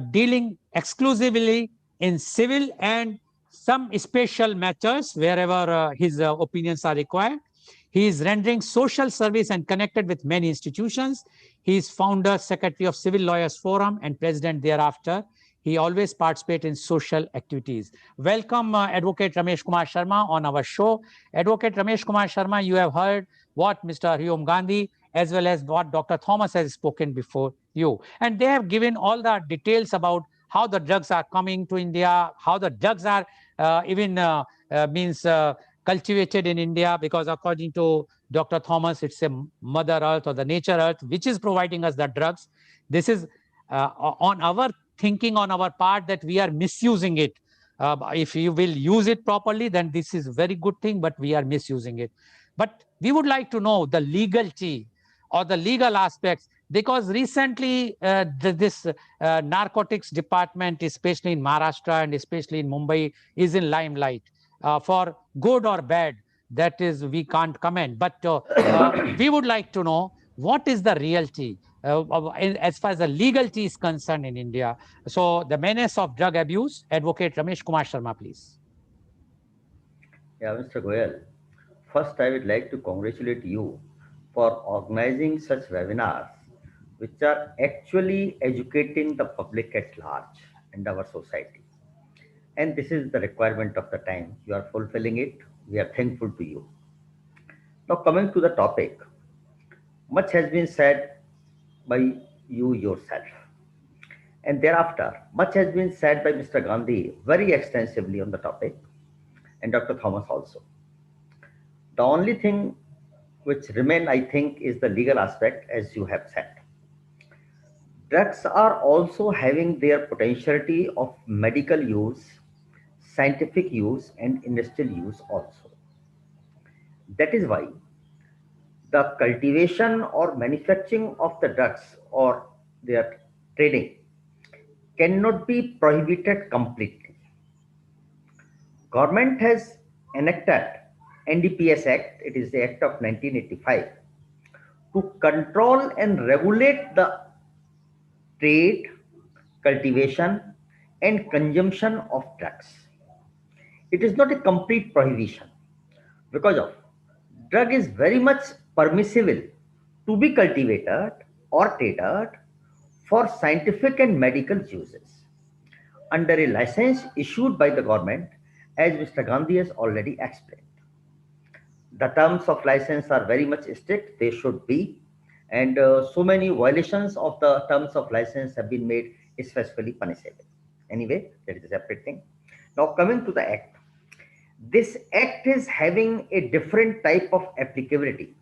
dealing exclusively in civil and some special matters wherever his opinions are required. He is rendering social service and connected with many institutions. He is founder, secretary of Civil Lawyers Forum and president thereafter. He always participates in social activities. Welcome, Advocate Ramesh Kumar Sharma on our show. Advocate Ramesh Kumar Sharma, you have heard what Mr. Aryom Gandhi as well as what Dr. Thomas has spoken before you. And they have given all the details about how the drugs are coming to India, how the drugs are cultivated in India, because according to Dr. Thomas, it's a Mother Earth or the nature earth, which is providing us the drugs. This is on our thinking on our part that we are misusing it. If you will use it properly, then this is a very good thing, but we are misusing it. But we would like to know the legality or the legal aspects, because recently this narcotics department, especially in Maharashtra and especially in Mumbai, is in limelight. For good or bad, that is, we can't comment. But we would like to know what is the reality as far as the legality is concerned in India. So the menace of drug abuse, Advocate Ramesh Kumar Sharma, please. Yeah, Mr. Goel. First, I would like to congratulate you for organizing such webinars which are actually educating the public at large and our society. And this is the requirement of the time. You are fulfilling it. We are thankful to you. Now, coming to the topic, much has been said by you yourself. And thereafter, much has been said by Mr. Gandhi very extensively on the topic, and Dr. Thomas also. The only thing which remain, I think, is the legal aspect, as you have said. Drugs are also having their potentiality of medical use, scientific use, and industrial use also. That is why the cultivation or manufacturing of the drugs or their trading cannot be prohibited completely. Government has enacted NDPS Act, it is the Act of 1985, to control and regulate the trade, cultivation, and consumption of drugs. It is not a complete prohibition because of drug is very much permissible to be cultivated or traded for scientific and medical uses under a license issued by the government, as Mr. Gandhi has already explained. The terms of license are very much strict, they should be, and so many violations of the terms of license have been made especially punishable. Anyway, that is a separate thing. Now coming to the act, this act is having a different type of applicability.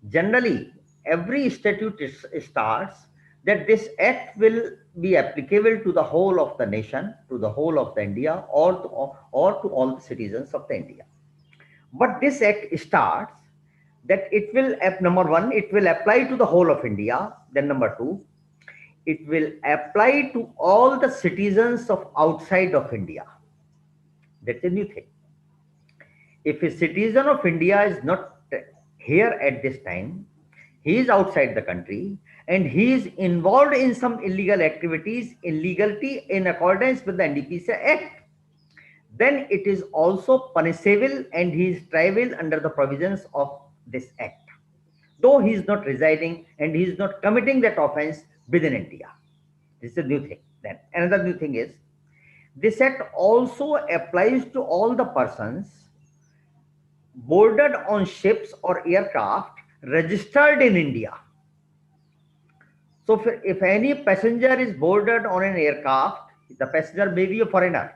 Generally, every statute starts that this act will be applicable to the whole of the nation, to the whole of the India, or to all the citizens of the India. But this act starts that it will, number one, it will apply to the whole of India. Then number two, it will apply to all the citizens of outside of India. That's a new thing. If a citizen of India is not here at this time, he is outside the country and he is involved in some illegal activities, illegality in accordance with the NDPC Act, then it is also punishable and he is triable under the provisions of this act, though he is not residing and he is not committing that offense within India. This is a new thing. Then another new thing is this act also applies to all the persons boarded on ships or aircraft registered in India. So if any passenger is boarded on an aircraft, the passenger may be a foreigner,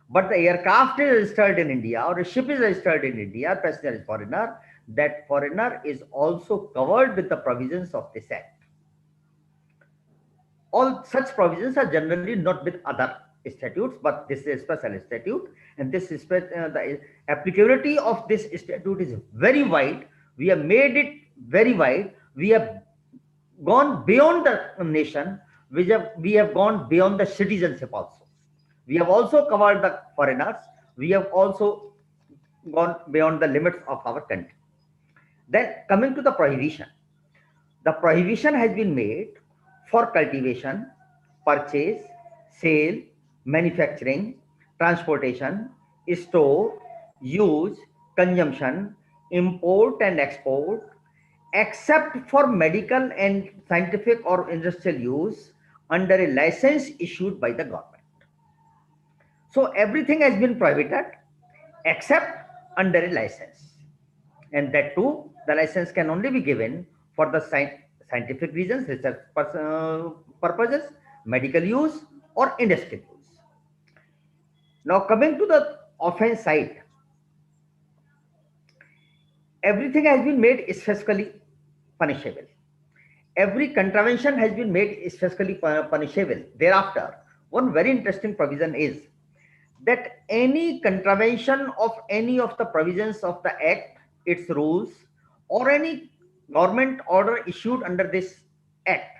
but the aircraft is registered in India or a ship is registered in India, passenger is foreigner, that foreigner is also covered with the provisions of this act. All such provisions are generally not with other statutes, but this is a special statute, and this is the applicability of this statute is very wide. We have made it very wide. We have gone beyond the nation. We have gone beyond the citizenship also. We have also covered the foreigners. We have also gone beyond the limits of our country. Then coming to the prohibition has been made for cultivation, purchase, sale, manufacturing, transportation, store, use, consumption, import and export, except for medical and scientific or industrial use under a license issued by the government. So everything has been prohibited except under a license. And that too, the license can only be given for the scientific reasons, research purposes, medical use, or industrial use. Now, coming to the offense side, everything has been made specifically punishable. Every contravention has been made specifically punishable. Thereafter, one very interesting provision is that any contravention of any of the provisions of the Act, its rules, or any government order issued under this Act,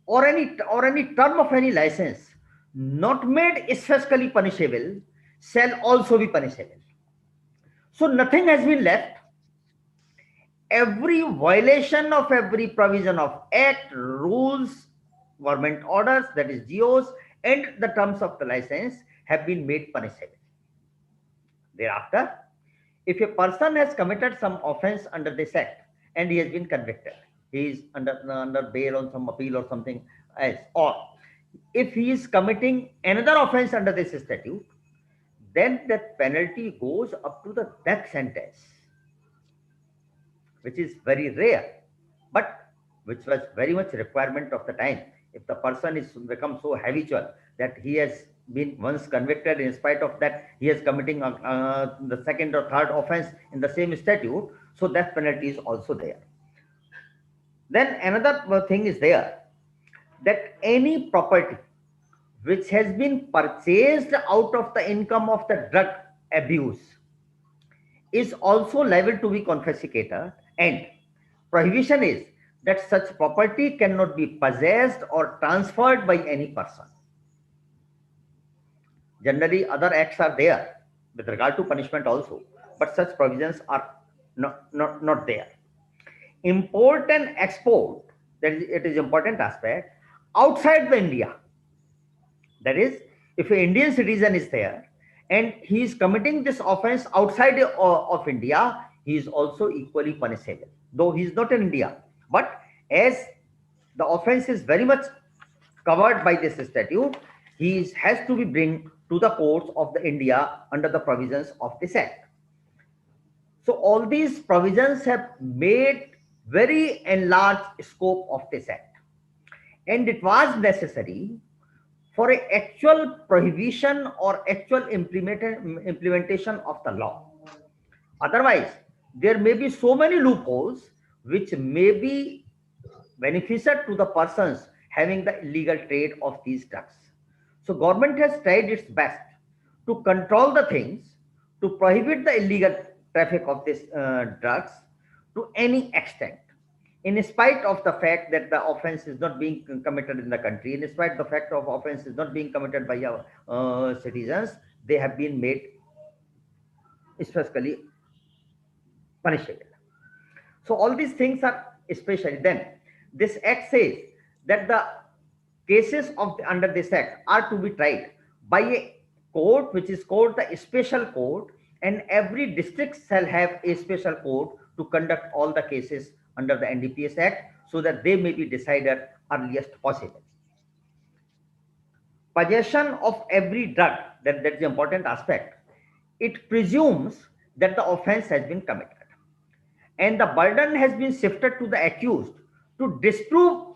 or any term of any license not made specifically punishable shall also be punishable. So nothing has been left. Every violation of every provision of Act, rules, government orders, that is GOs, and the terms of the license have been made punishable. Thereafter, if a person has committed some offense under this Act and he has been convicted, he is under bail on some appeal or something else, or if he is committing another offense under this statute, then that penalty goes up to the death sentence, which is very rare, but which was very much requirement of the time. If the person is become so habitual that he has been once convicted, in spite of that he is committing the second or third offense in the same statute, so death penalty is also there. Then another thing is there, that any property which has been purchased out of the income of the drug abuse is also liable to be confiscated And prohibition is that such property cannot be possessed or transferred by any person. Generally, other acts are there with regard to punishment also, but such provisions are not there. Import and export, that is, it is important aspect outside the India. That is, if an Indian citizen is there and he is committing this offense outside of India, he is also equally punishable, though he is not in India. But as the offense is very much covered by this statute, has to be bring to the courts of the India under the provisions of this act. So all these provisions have made very enlarged scope of this act, and it was necessary for a actual prohibition or actual implementation of the law. Otherwise, there may be so many loopholes which may be beneficial to the persons having the illegal trade of these drugs. So government has tried its best to control the things, to prohibit the illegal traffic of these drugs to any extent. In spite of the fact that the offense is not being committed in the country, in spite of the fact of offense is not being committed by our citizens, they have been made especially punishable. So all these things are especially then this act says that the cases of under this act are to be tried by a court which is called the special court, and every district shall have a special court to conduct all the cases under the NDPS Act so that they may be decided earliest possible. Possession of every drug, that's the important aspect. It presumes that the offense has been committed, and the burden has been shifted to the accused to disprove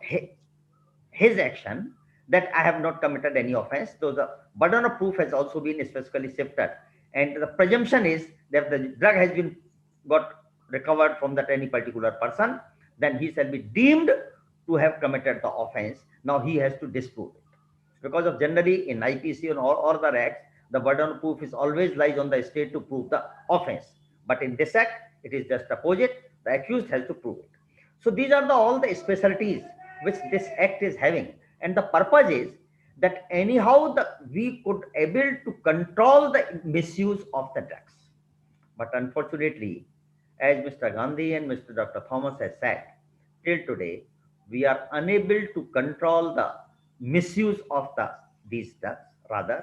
his action that I have not committed any offense. So the burden of proof has also been specifically shifted, and the presumption is that the drug has been got recovered from that any particular person, then he shall be deemed to have committed the offense. Now he has to disprove it, because of generally in IPC and all other acts, the burden of proof is always lies on the state to prove the offense. But in this act, it is just opposite. The accused has to prove it. So these are all the specialties which this act is having, and the purpose is that anyhow we could able to control the misuse of the drugs. But unfortunately, as Mr. Gandhi and Mr. Dr. Thomas has said, till today we are unable to control the misuse of these drugs. Rather,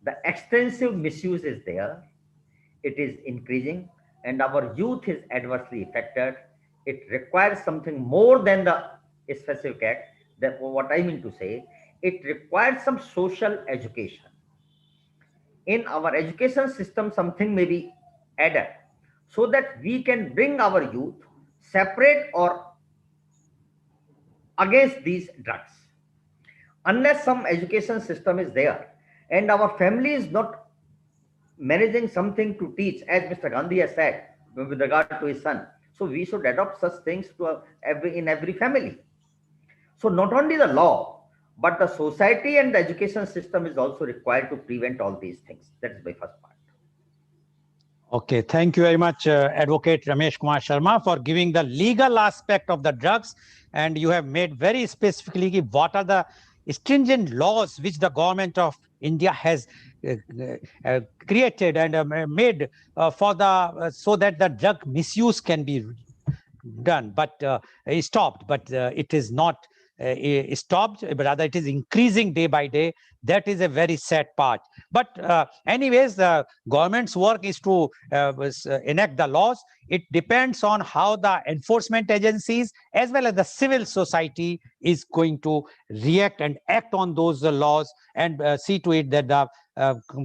the extensive misuse is there. It is increasing, and our youth is adversely affected. It requires something more than the specific act. That what I mean to say, it requires some social education. In our education system, something may be added so that we can bring our youth separate or against these drugs. Unless some education system is there and our family is not managing something to teach, as Mr. Gandhi has said with regard to his son, so we should adopt such things to in every family. So not only the law, but the society and the education system is also required to prevent all these things. That is my first part. Okay, thank you very much, Advocate Ramesh Kumar Sharma, for giving the legal aspect of the drugs. And you have made very specifically what are the stringent laws which the government of India has created and made for the so that the drug misuse can be done, but stopped. But it is not stopped, but rather it is increasing day by day. That is a very sad part. But anyways, the government's work is to enact the laws. It depends on how the enforcement agencies as well as the civil society is going to react and act on those laws, and see to it that the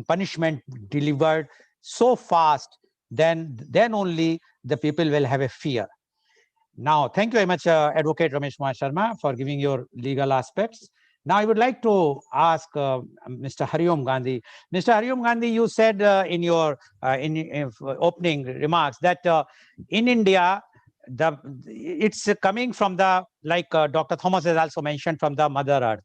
punishment delivered so fast, then only the people will have a fear. Now, thank you very much, Advocate Ramesh Kumar Sharma, for giving your legal aspects. Now, I would like to ask Mr. Hariom Gandhi. Mr. Hariom Gandhi, you said in your opening remarks that in India, it's coming from the, like Dr. Thomas has also mentioned, from the Mother Earth.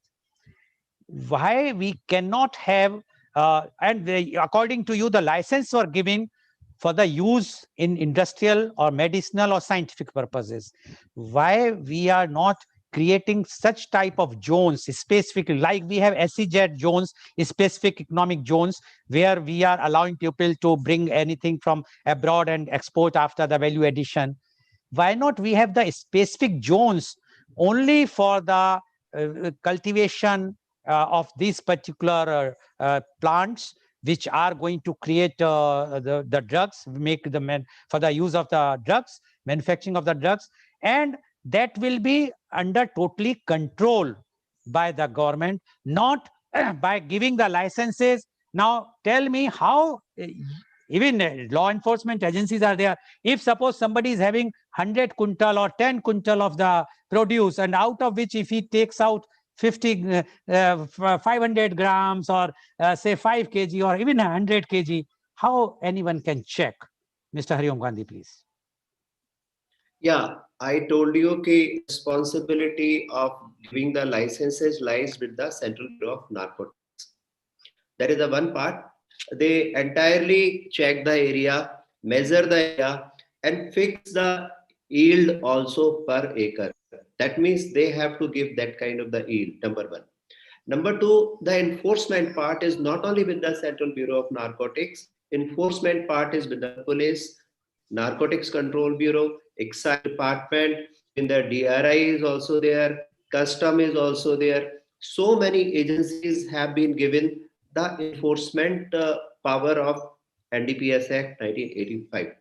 Why we cannot have, according to you, the license were given for the use in industrial or medicinal or scientific purposes. Why we are not creating such type of zones specifically, like we have SEZ zones, specific economic zones, where we are allowing people to bring anything from abroad and export after the value addition. Why not we have the specific zones only for the cultivation of these particular plants, which are going to create the drugs, make the for the use of the drugs, manufacturing of the drugs, and that will be under totally control by the government, not by giving the licenses. Now tell me how even law enforcement agencies are there. If suppose somebody is having 100 quintal or 10 quintal of the produce, and out of which if he takes out 50 500 grams, or say 5 kg, or even 100 kg, how anyone can check? Mr. Hariom Gandhi, please. Yeah, I told you that responsibility of giving the licenses lies with the Central Bureau of Narcotics. That is the one part. They entirely check the area, measure the area, and fix the yield also per acre. That means they have to give that kind of the yield, number one. Number two, the enforcement part is not only with the Central Bureau of Narcotics, enforcement part is with the police, Narcotics Control Bureau, Excise Department, even the DRI is also there, Custom is also there. So many agencies have been given the enforcement power of NDPS Act 1985.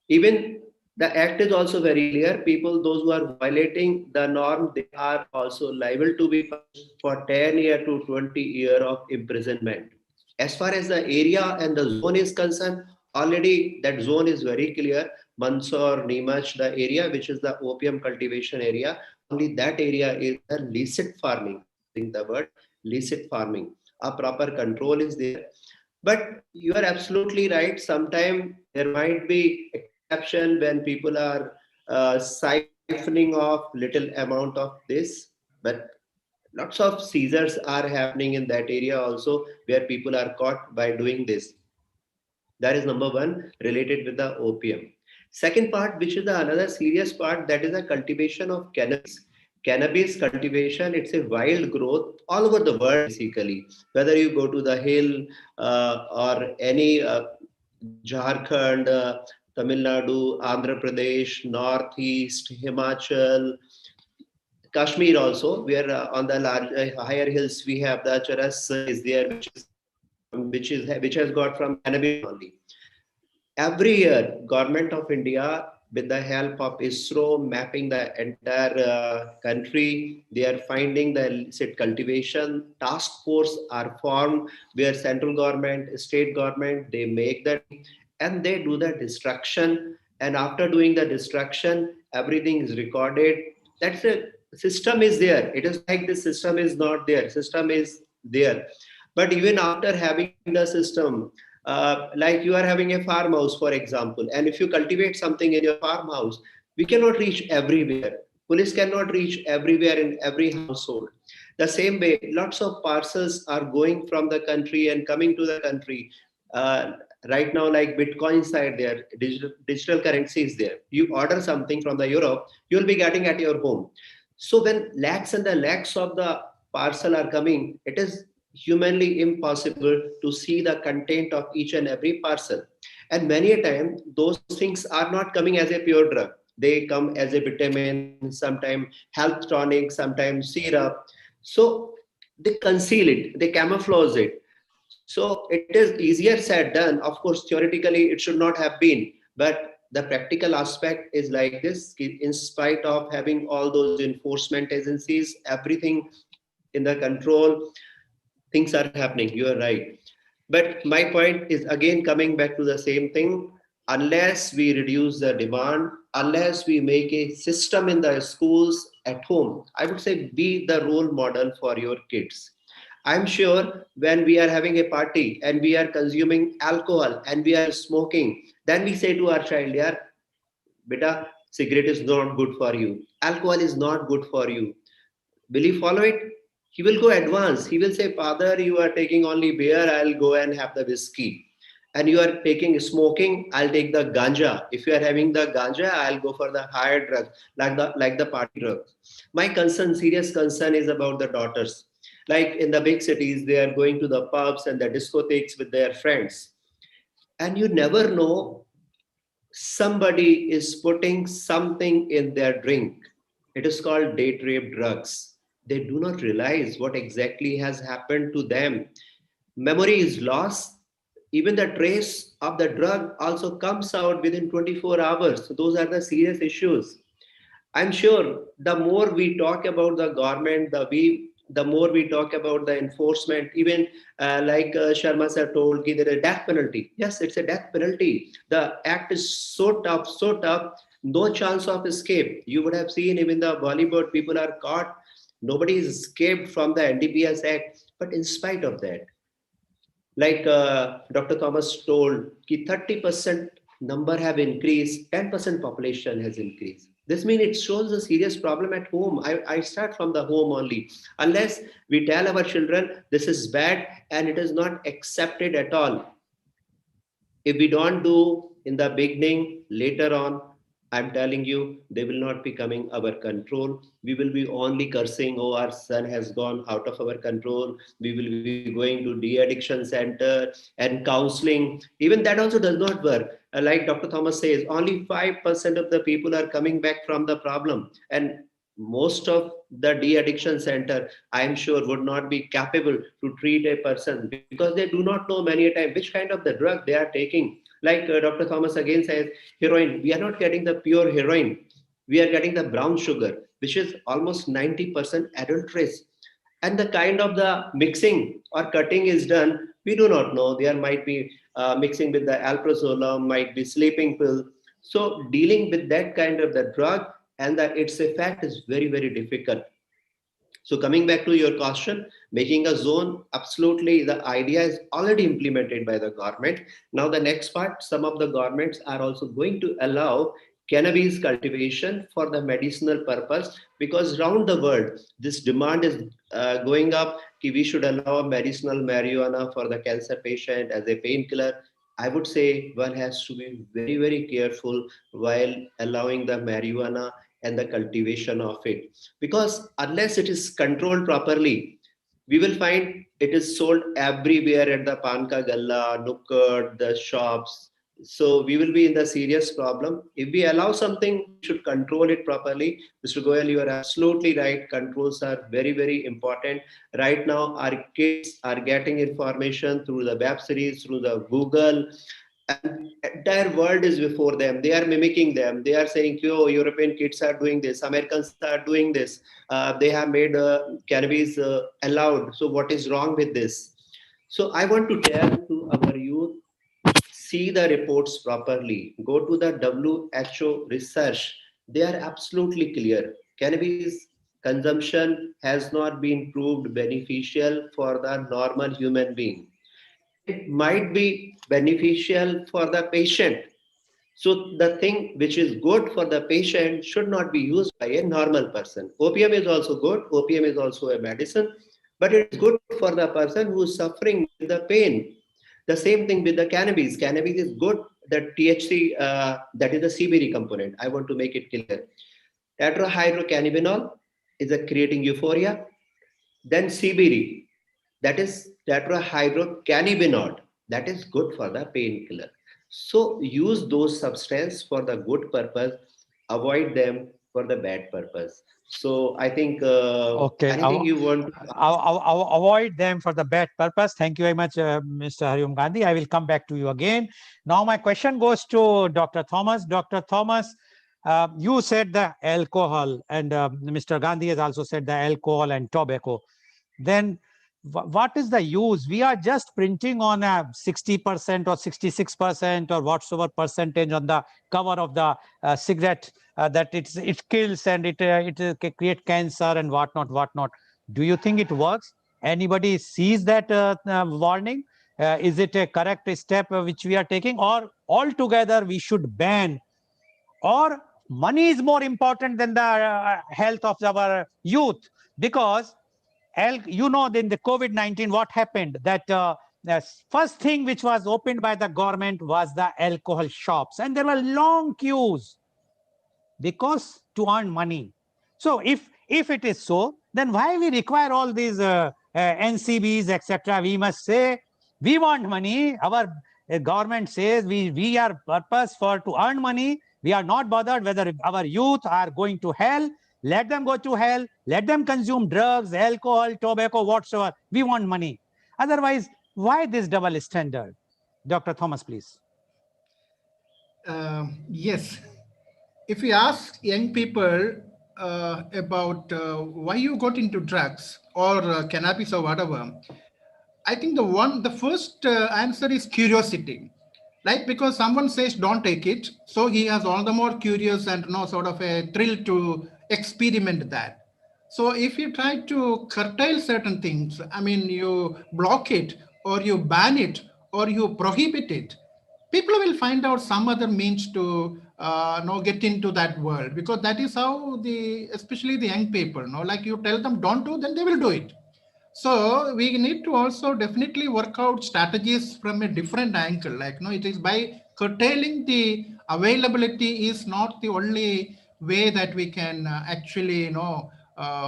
Even the act is also very clear. People, those who are violating the norm, they are also liable to be punished for 10 year to 20-year of imprisonment. As far as the area and the zone is concerned, already that zone is very clear. Mandsaur, Neemuch, the area which is the opium cultivation area, only that area is the licit farming. I'm using the word licit farming. A proper control is there. But you are absolutely right. Sometimes there might be exception when people are siphoning off little amount of this, but lots of seizures are happening in that area also, where people are caught by doing this. That is number one, related with the opium. Second part, which is the another serious part, that is the cultivation of cannabis. Cannabis cultivation, it's a wild growth all over the world basically. Whether you go to the hill or any Jharkhand, Tamil Nadu, Andhra Pradesh, Northeast, Himachal, Kashmir also, where on the large, higher hills we have the charas is there, which has got from cannabis only. Every year, Government of India, with the help of ISRO, mapping the entire country, they are finding the illicit cultivation. Task force are formed where central government, state government, they make that and they do the destruction. And after doing the destruction, everything is recorded. That's a system is there. It is like the system is not there. System is there. But even after having the system, like you are having a farmhouse, for example, and if you cultivate something in your farmhouse, we cannot reach everywhere. Police cannot reach everywhere in every household. The same way, lots of parcels are going from the country and coming to the country. Right now, like Bitcoin side there, digital currency is there. You order something from the Europe, you will be getting at your home. So when lakhs and the lakhs of the parcel are coming, it is humanly impossible to see the content of each and every parcel. And many a time, those things are not coming as a pure drug. They come as a vitamin, sometimes health tonic, sometimes syrup. So they conceal it, they camouflage it. So it is easier said done. Of course, theoretically, it should not have been. But the practical aspect is like this: in spite of having all those enforcement agencies, everything in the control, things are happening. You are right. But my point is again coming back to the same thing. Unless we reduce the demand, unless we make a system in the schools at home, I would say be the role model for your kids. I'm sure when we are having a party and we are consuming alcohol and we are smoking, then we say to our child, yeah, beta, cigarette is not good for you. Alcohol is not good for you. Will he follow it? He will go advance. He will say, Father, you are taking only beer. I'll go and have the whiskey. and you are taking smoking, I'll take the ganja. If you are having the ganja, I'll go for the higher drugs, like the party drugs. My concern, serious concern, is about the daughters. Like in the big cities, they are going to the pubs and the discotheques with their friends, and you never know, somebody is putting something in their drink. It is called date rape drugs. They do not realize what exactly has happened to them. Memory is lost. Even the trace of the drug also comes out within 24 hours. So those are the serious issues. I'm sure the more we talk about the government, the more we talk about the enforcement, even like Sharma sir told, there is a death penalty. Yes, it's a death penalty. The act is so tough, no chance of escape. You would have seen even the Bollywood people are caught. Nobody is escaped from the NDPS Act. But in spite of that, like Dr. Thomas told, कि 30% number have increased, 10% population has increased. This means it shows a serious problem at home. I start from the home only. Unless we tell our children this is bad and it is not accepted at all, if we don't do in the beginning, later on, I'm telling you, they will not be coming our control. We will be only cursing, oh, our son has gone out of our control. We will be going to de-addiction center and counseling. Even that also does not work. Like Dr. Thomas says, only 5% of the people are coming back from the problem. And most of the de-addiction center, I'm sure, would not be capable to treat a person because they do not know many a time which kind of the drug they are taking. Like Dr. Thomas again says, heroin, we are not getting the pure heroin, we are getting the brown sugar, which is almost 90% adulterous. And the kind of the mixing or cutting is done, we do not know. There might be mixing with the alprazolam, might be sleeping pill. So dealing with that kind of the drug and that its effect is very difficult. So coming back to your question, making a zone, absolutely, the idea is already implemented by the government. Now the next part, some of the governments are also going to allow cannabis cultivation for the medicinal purpose, because around the world this demand is going up. We should allow medicinal marijuana for the cancer patient as a painkiller. I would say one has to be very careful while allowing the marijuana and the cultivation of it, because unless it is controlled properly, we will find it is sold everywhere at the panka galla, nukkad, the shops. So we will be in the serious problem. If we allow something, we should control it properly. Mr. Goel, you are absolutely right. Controls are very important. Right now, our kids are getting information through the web series, through the Google, and entire world is before them. They are mimicking them. They are saying, oh, European kids are doing this, Americans are doing this, they have made cannabis allowed, so what is wrong with this? So I want to tell to our youth, see the reports properly, go to the WHO research. They are absolutely clear. Cannabis consumption has not been proved beneficial for the normal human being. It might be beneficial for the patient. So the thing which is good for the patient should not be used by a normal person. Opium is also good. Opium is also a medicine, but it is good for the person who is suffering with the pain. The same thing with the cannabis. Cannabis is good. The THC, that is the CBD component. I want to make it clear. Tetrahydrocannabinol is a creating euphoria. Then CBD, that is tetrahydrocannabinol, that is good for the painkiller. So use those substances for the good purpose, avoid them for the bad purpose. So I think Okay. anything you want to Avoid them for the bad purpose. Thank you very much, Mr. Hariom Gandhi. I will come back to you again. Now, my question goes to Dr. Thomas. Dr. Thomas, you said the alcohol, and Mr. Gandhi has also said the alcohol and tobacco. Then what is the use? We are just printing on a 60% or 66% or whatsoever percentage on the cover of the cigarette, that it kills and it create cancer and whatnot. Do you think it works? Anybody sees that warning? Is it a correct step which we are taking, or altogether we should ban, or money is more important than the health of our youth? Because in the COVID-19, what happened? That Yes, first thing which was opened by the government was the alcohol shops, and there were long queues because to earn money. So if it is so, then why we require all these NCBs, etc.? We must say we want money. Our government says we are purpose for to earn money. We are not bothered whether our youth are going to hell. Let them go to hell. Let them consume drugs, alcohol, tobacco, whatsoever. We want money. Otherwise, why this double standard? Dr. Thomas, please. Yes. If we ask young people about why you got into drugs or cannabis or whatever, I think the first answer is curiosity. Like because someone says don't take it, so he has all the more curious and no sort of a thrill to experiment that. So if you try to curtail certain things, I mean you block it or you ban it or you prohibit it, people will find out some other means to get into that world, because that is how the especially the young people like you tell them don't do, then they will do it. So we need to also definitely work out strategies from a different angle. Like, it is by curtailing the availability is not the only way that we can actually,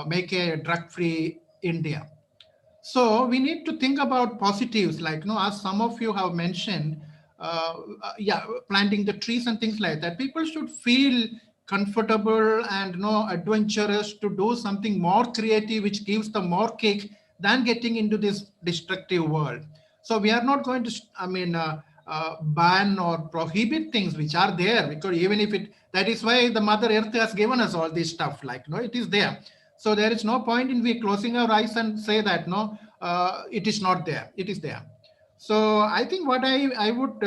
make a drug-free India. So we need to think about positives, like as some of you have mentioned, yeah, planting the trees and things like that. People should feel comfortable and adventurous to do something more creative, which gives them more kick than getting into this destructive world. So we are not going to, ban or prohibit things which are there, because even if it, that is why the Mother Earth has given us all this stuff. Like, it is there. So there is no point in we closing our eyes and say that no, it is not there. It is there. So I think what I would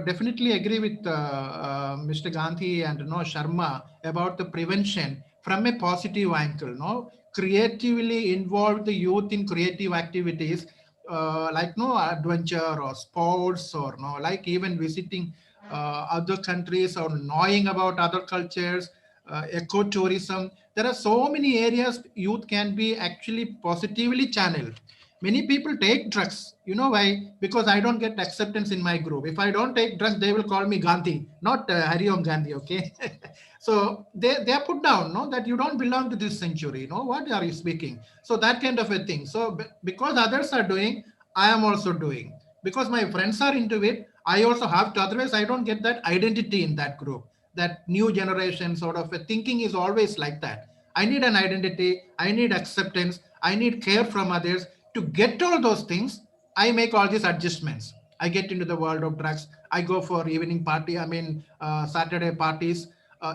definitely agree with Mr. Gandhi and Sharma about the prevention from a positive angle. Creatively involve the youth in creative activities like adventure or sports or like even visiting other countries or knowing about other cultures, ecotourism. There are so many areas youth can be actually positively channeled. Many people take drugs. You know why? Because I don't get acceptance in my group. If I don't take drugs, they will call me Gandhi, not Hariom Gandhi. Okay. So they are put down, no, that you don't belong to this century. No, what are you speaking? So that kind of a thing. So because others are doing, I am also doing. Because my friends are into it, I also have to. Otherwise, I don't get that identity in that group. That new generation sort of a thinking is always like that. I need an identity. I need acceptance. I need care from others. To get all those things, I make all these adjustments. I get into the world of drugs. I go for evening party. I mean, Saturday parties.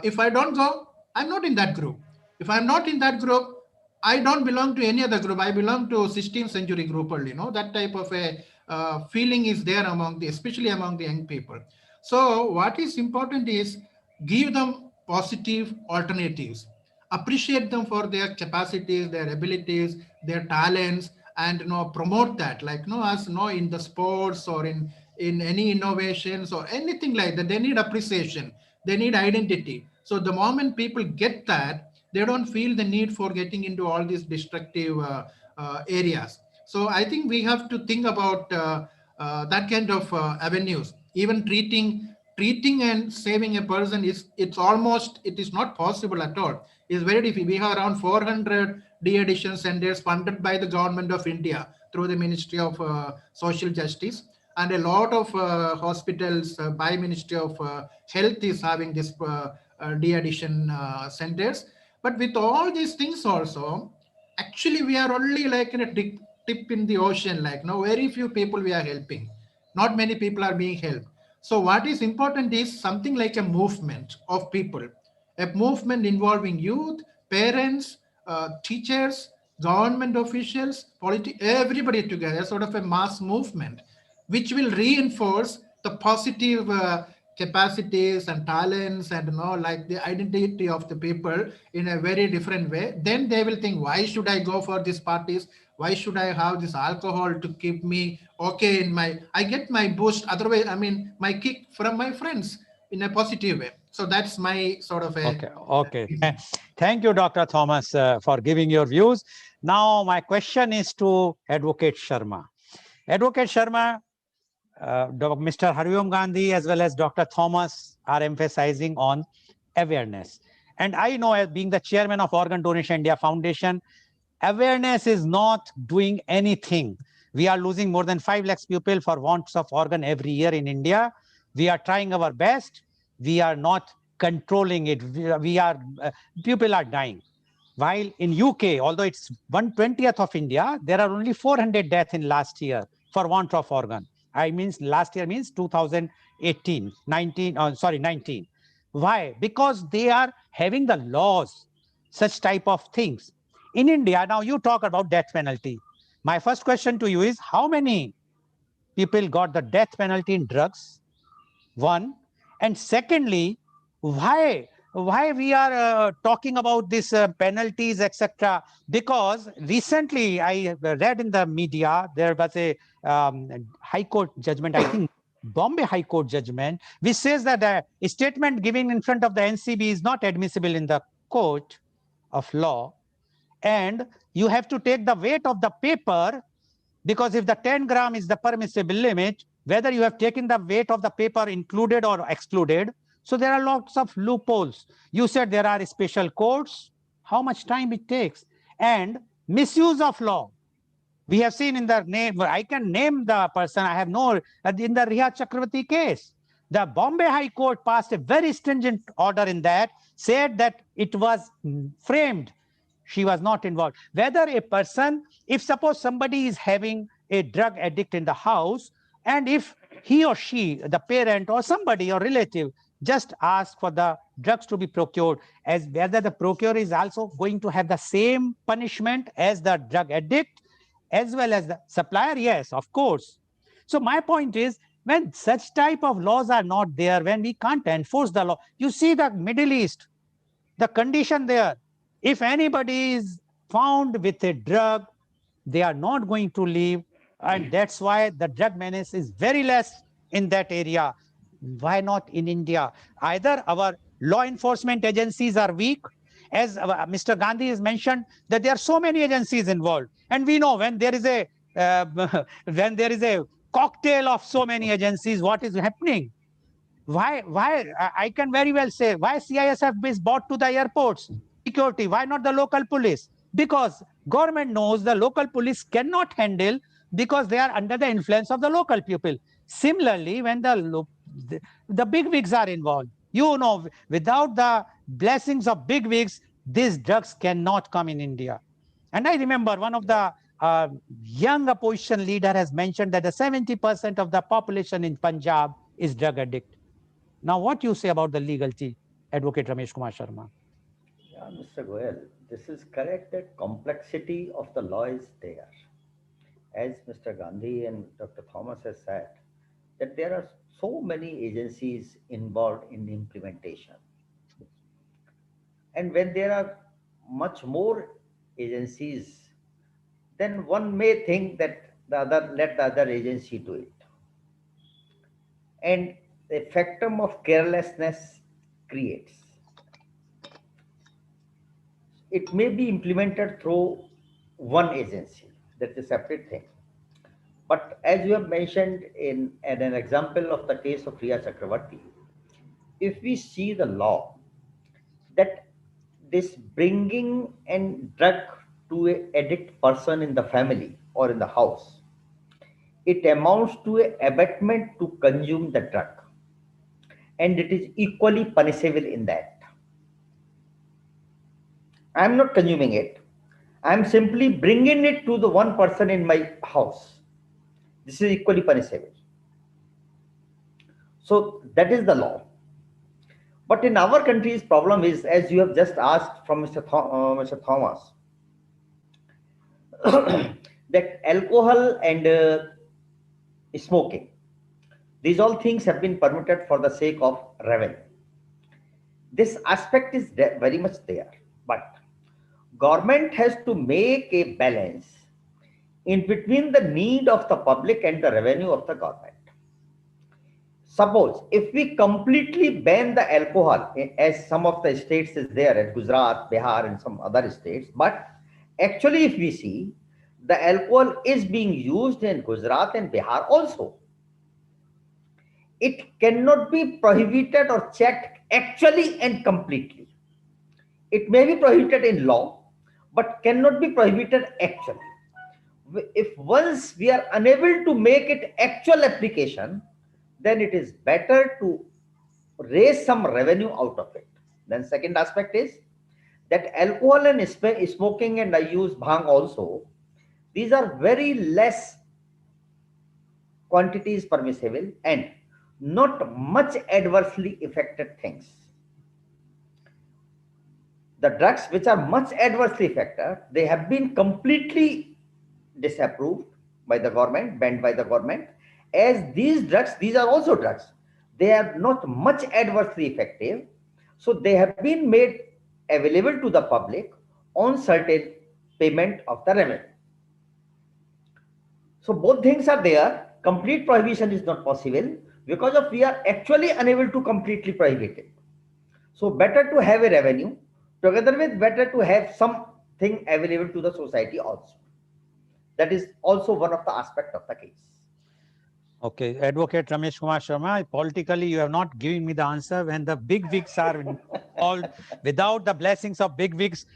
If I don't go, I'm not in that group. If I'm not in that group, I don't belong to any other group. I belong to 16th century group only. That type of a feeling is there among the, especially among the young people. So what is important is give them positive alternatives, appreciate them for their capacities, their abilities, their talents, and promote that. Like as in the sports or in any innovations or anything like that, they need appreciation, they need identity. So the moment people get that, they don't feel the need for getting into all these destructive areas. So I think we have to think about that kind of avenues. Even treating and saving a person is, it's almost, it is not possible at all. It's very difficult. We have around 400 de-addiction centers funded by the government of India through the Ministry of Social Justice, and a lot of hospitals by Ministry of Health is having this de-addiction centers. But with all these things also, actually we are only like in a tip in the ocean. Like very few people we are helping, not many people are being helped. So what is important is something like a movement of people, a movement involving youth, parents, teachers, government officials, everybody together, sort of a mass movement, which will reinforce the positive capacities and talents and like the identity of the people in a very different way. Then they will think, why should I go for these parties? Why should I have this alcohol to keep me okay in my, I get my boost otherwise, I mean my kick from my friends in a positive way. So that's my sort of a Okay, okay. Thank you, Dr. Thomas, for giving your views. Now, my question is to Advocate Sharma. Advocate Sharma, Mr. Hariom Gandhi, as well as Dr. Thomas are emphasizing on awareness. And I know, as being the chairman of Organ Donation India Foundation, awareness is not doing anything. We are losing more than 5 lakhs people for wants of organ every year in India. We are trying our best. We are not controlling it. People are dying. While in UK, although it's 1/20th of India, there are only 400 deaths in last year for want of organ. I means last year means 2018, 19, sorry, 19. Why? Because they are having the laws, such type of things. In India, now you talk about death penalty. My first question to you is, how many people got the death penalty in drugs? One. And secondly, why we are talking about this penalties, etc.? Because recently I read in the media there was a high court judgment, I think Bombay High Court judgment, which says that a statement given in front of the NCB is not admissible in the court of law, and you have to take the weight of the paper, because if the 10 gram is the permissible limit, whether you have taken the weight of the paper included or excluded. So there are lots of loopholes. You said there are special courts, how much time it takes, and misuse of law. We have seen in the name, I can name the person, I have no, in the Riya Chakravarti case, the Bombay High Court passed a very stringent order in that, said that it was framed. She was not involved. Whether a person, if suppose somebody is having a drug addict in the house, and if he or she, the parent or somebody or relative, just ask for the drugs to be procured, as whether the procurer is also going to have the same punishment as the drug addict, as well as the supplier? Yes, of course. So my point is, when such type of laws are not there, when we can't enforce the law, you see the Middle East, the condition there, if anybody is found with a drug, they are not going to leave, and that's why the drug menace is very less in that area. Why not in India? Either our law enforcement agencies are weak, as Mr. Gandhi has mentioned, that there are so many agencies involved, and we know when there is a when there is a cocktail of so many agencies, what is happening. Why I can very well say, why CISF is brought to the airports, security, why not the local police? Because government knows the local police cannot handle, because they are under the influence of the local people. Similarly, when the big wigs are involved, you know, without the blessings of big wigs, these drugs cannot come in India. And I remember one of the young opposition leader has mentioned that the 70% of the population in Punjab is drug addict. Now, what you say about the legality, Advocate Ramesh Kumar Sharma? Yeah, Mr. Goel, this is correct that complexity of the law is there. As Mr. Gandhi and Dr. Thomas has said, that there are so many agencies involved in implementation. And when there are much more agencies, then one may think that let the other agency do it. And the factum of carelessness creates. It may be implemented through one agency, that's a separate thing. But as you have mentioned in an example of the case of Riya Chakravarti, if we see the law that this bringing and drug to a addict person in the family or in the house, it amounts to a abetment to consume the drug, and it is equally punishable in that. I am not consuming it, I am simply bringing it to the one person in my house. This is equally punishable. So that is the law. But in our country's problem is, as you have just asked from Mr. Thomas, that alcohol and smoking, these all things have been permitted for the sake of revenue. This aspect is very much there, but government has to make a balance in between the need of the public and the revenue of the government. Suppose if we completely ban the alcohol, as some of the states is there, at Gujarat, Bihar, and some other states, but actually, if we see, The alcohol is being used in Gujarat and Bihar also. It cannot be prohibited or checked actually and completely. It may be prohibited in law, but cannot be prohibited actually. If once we are unable to make it actual application, then it is better to raise some revenue out of it. Then second aspect is that alcohol and smoking, and I use bhang also, these are very less quantities permissible and not much adversely affected things. The drugs which are much adversely affected, they have been completely disapproved by the government, banned by the government. As these drugs, these are also drugs, they are not much adversely effective, so they have been made available to the public on certain payment of the revenue. So both things are there. Complete prohibition is not possible because of we are actually unable to completely prohibit it. So better to have a revenue, together with better to have something available to the society also. That is also one of the aspect of the case. Okay, Advocate Ramesh Kumar Sharma, politically you have not given me the answer. When the big wigs are involved, without the blessings of big wigs,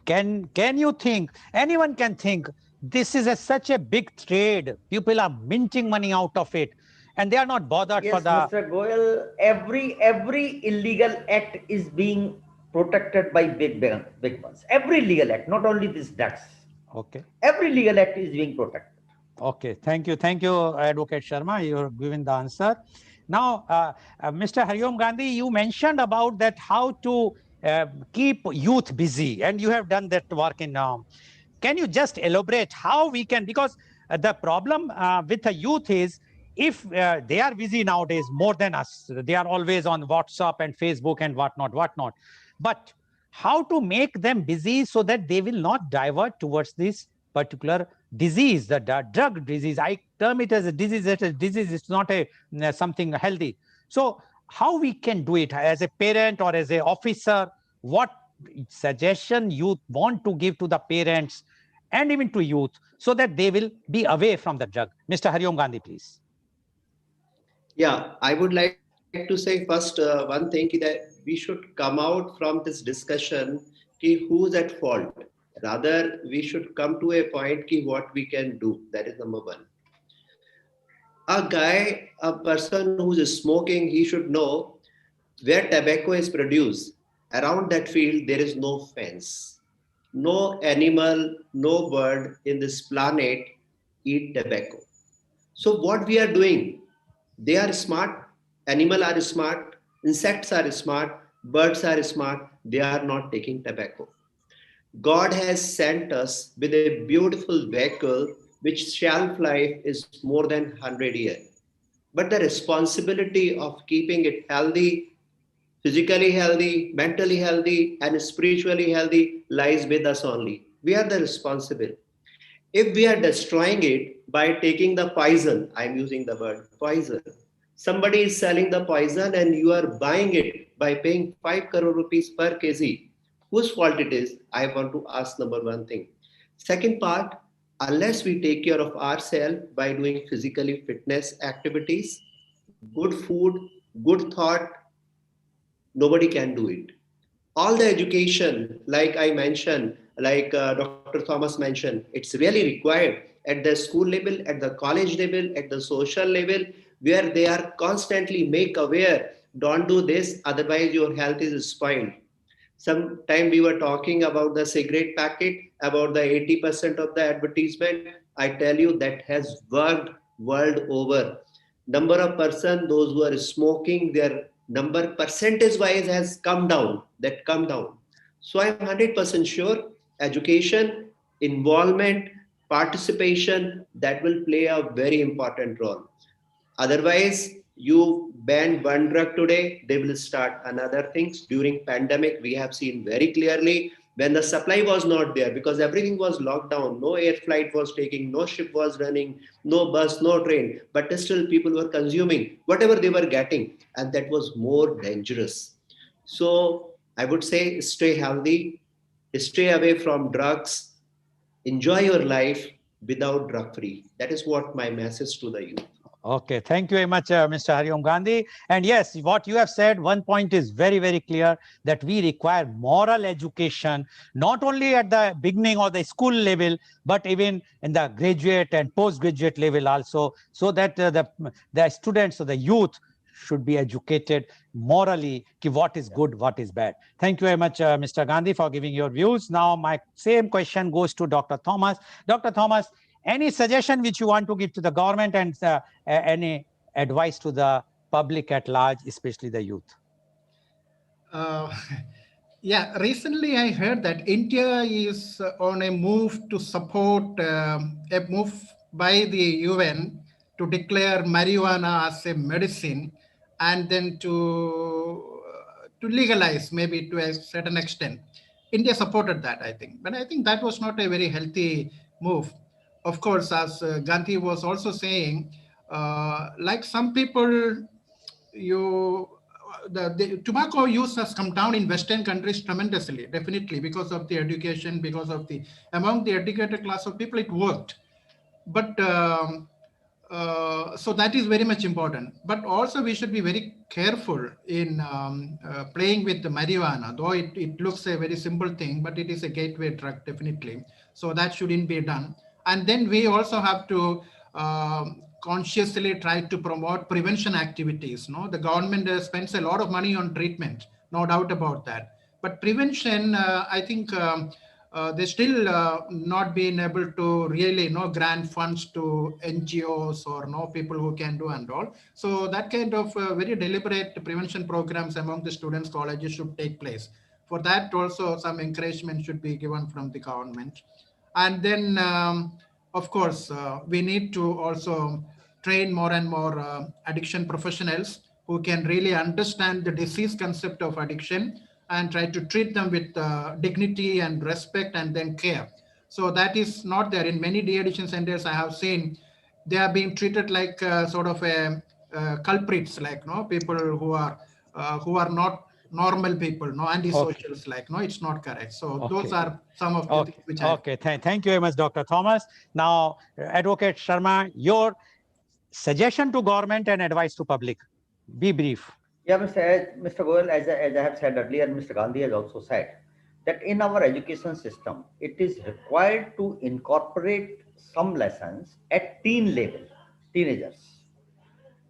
can you think, anyone can think, this is such a big trade. People are minting money out of it, and they are not bothered for Yes, the. Mr. Goel, every illegal act is being protected by big ones. Every legal act, not only this drugs. Okay. Every legal act is being protected. Okay, thank you, Advocate Sharma. You're giving the answer. Now, Mr. Hariom Gandhi, you mentioned about that how to keep youth busy, and you have done that work in. Can you just elaborate how we can? Because the problem with the youth is if they are busy nowadays more than us, they are always on WhatsApp and Facebook and whatnot. But how to make them busy so that they will not divert towards this particular disease, the drug disease. I term it as a disease. That is disease. It's not a something healthy. So how we can do it as a parent or as a officer? What suggestion you want to give to the parents and even to youth so that they will be away from the drug? Mr. Hariom Gandhi, please. Yeah, I would like to say first one thing that we should come out from this discussion ki who's at fault. Rather, we should come to a point ki what we can do. That is number one. A person who is smoking, he should know where tobacco is produced. Around that field, there is no fence. No animal, no bird in this planet eat tobacco. So what we are doing, they are smart, animal are smart, insects are smart, birds are smart, they are not taking tobacco. God has sent us with a beautiful vehicle which shelf life is more than 100 years. But the responsibility of keeping it healthy, physically healthy, mentally healthy, and spiritually healthy lies with us only. We are the responsible. If we are destroying it by taking the poison, I'm using the word poison. Somebody is selling the poison and you are buying it by paying 5 crore rupees per kg. Whose fault it is? I want to ask number one thing. Second part, unless we take care of ourselves by doing physically fitness activities, good food, good thought, nobody can do it. All the education, like I mentioned, like Dr. Thomas mentioned, it's really required at the school level, at the college level, at the social level, where they are constantly make aware, don't do this, otherwise your health is spoiled. Sometime we were talking about the cigarette packet, about the 80% of the advertisement. I tell you that has worked world over. Number of person, those who are smoking, their number percentage wise has come down. That come down. So I'm 100% sure education, involvement, participation that will play a very important role. Otherwise, you ban one drug today, they will start another things. During pandemic, we have seen very clearly when the supply was not there because everything was locked down. No air flight was taking, no ship was running, no bus, no train. But still, people were consuming whatever they were getting, and that was more dangerous. So I would say stay healthy, stay away from drugs, enjoy your life, without drug free. That is what my message to the youth. Okay, thank you very much, Mr. Hariom Gandhi. And yes, what you have said, one point is very, very clear, that we require moral education, not only at the beginning or the school level, but even in the graduate and postgraduate level also, so that the students or the youth should be educated morally, what is good, what is bad. Thank you very much, Mr. Gandhi, for giving your views. Now, my same question goes to Dr. Thomas. Dr. Thomas, any suggestion which you want to give to the government, and any advice to the public at large, especially the youth? Uh, yeah, recently I heard that India is on a move to support a move by the UN to declare marijuana as a medicine, and then to legalize, maybe to a certain extent. India supported that, I think, but I think that was not a very healthy move. Of course, as Gandhi was also saying, like some people, you the tobacco use has come down in Western countries tremendously, definitely because of the education, because of the among the educated class of people, it worked. But so that is very much important. But also we should be very careful in playing with the marijuana, though it looks a very simple thing, but it is a gateway drug, definitely. So that shouldn't be done. And then we also have to consciously try to promote prevention activities. No, the government spends a lot of money on treatment, no doubt about that. But prevention, I think they still not being able to really grant funds to NGOs or people who can do and all. So that kind of very deliberate prevention programs among the students, colleges should take place. For that also some encouragement should be given from the government. And then of course we need to also train more and more addiction professionals who can really understand the disease concept of addiction and try to treat them with dignity and respect and then care. So that is not there in many de-addiction centers. I have seen they are being treated like sort of a culprits, like people who are not normal people, no Okay. antisocials, like it's not correct. So those Okay. are some of the things Okay. which I. Okay. Thank you very much, Dr. Thomas. Now, Advocate Sharma, your suggestion to government and advice to public. Be brief. Yeah, Mr. Goel, as I have said earlier, Mr. Gandhi has also said that in our education system, it is required to incorporate some lessons at teen level, teenagers.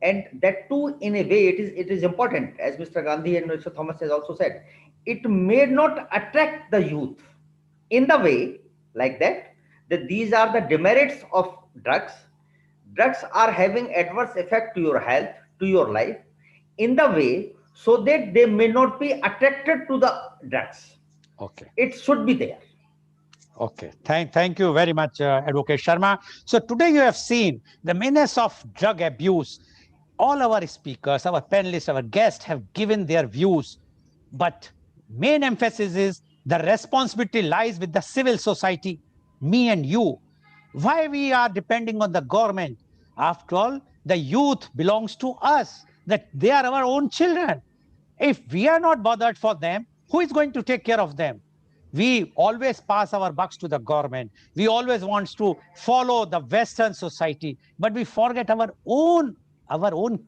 And that too, in a way, it is important, as Mr. Gandhi and Mr. Thomas has also said, it may not attract the youth in the way like that these are the demerits of drugs are having adverse effect to your health, to your life, in the way so that they may not be attracted to the drugs. Okay. It should be there. Okay. Thank you very much, Advocate Sharma. So today you have seen the menace of drug abuse. All our speakers, our panelists, our guests have given their views, but main emphasis is the responsibility lies with the civil society, me and you. Why we are depending on the government? After all, the youth belongs to us, that they are our own children. If we are not bothered for them, who is going to take care of them? We always pass our bucks to the government. We always want to follow the Western society, but we forget our own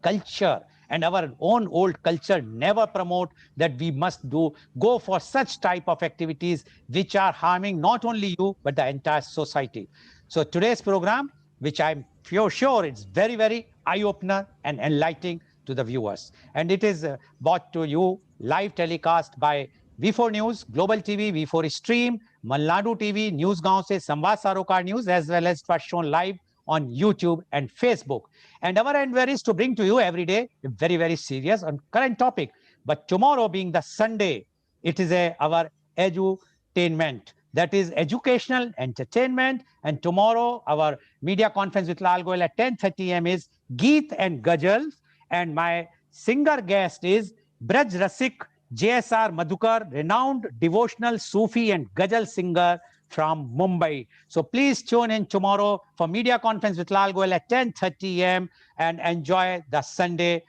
culture, and our own old culture never promote that we must go for such type of activities which are harming not only you but the entire society. So today's program, which I'm sure it's very, very eye-opener and enlightening to the viewers, and it is brought to you live telecast by V4 News, Global TV, V4 Stream, Malnadu TV, Newsgaon se Samvad Sarokar News, as well as it was shown live on YouTube and Facebook. And our endeavor is to bring to you every day a very, very serious and current topic. But tomorrow being the Sunday, it is our edutainment. That is educational entertainment. And tomorrow, our media conference with Lal Goel at 10:30 a.m. is Geet and Ghazals. And my singer guest is Braj Rasik JSR Madhukar, renowned devotional Sufi and Ghazal singer from Mumbai. So please tune in tomorrow for media conference with Lal Goel at 10:30 a.m. and enjoy the Sunday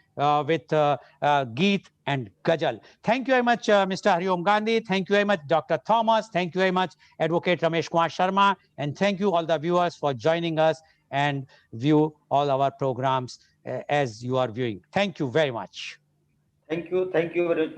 with Geet and Gajal. Thank you very much, Mr. Hariom Gandhi. Thank you very much, Dr. Thomas. Thank you very much, Advocate Ramesh Kumar Sharma. And thank you all the viewers for joining us and view all our programs as you are viewing. Thank you very much. Thank you very much,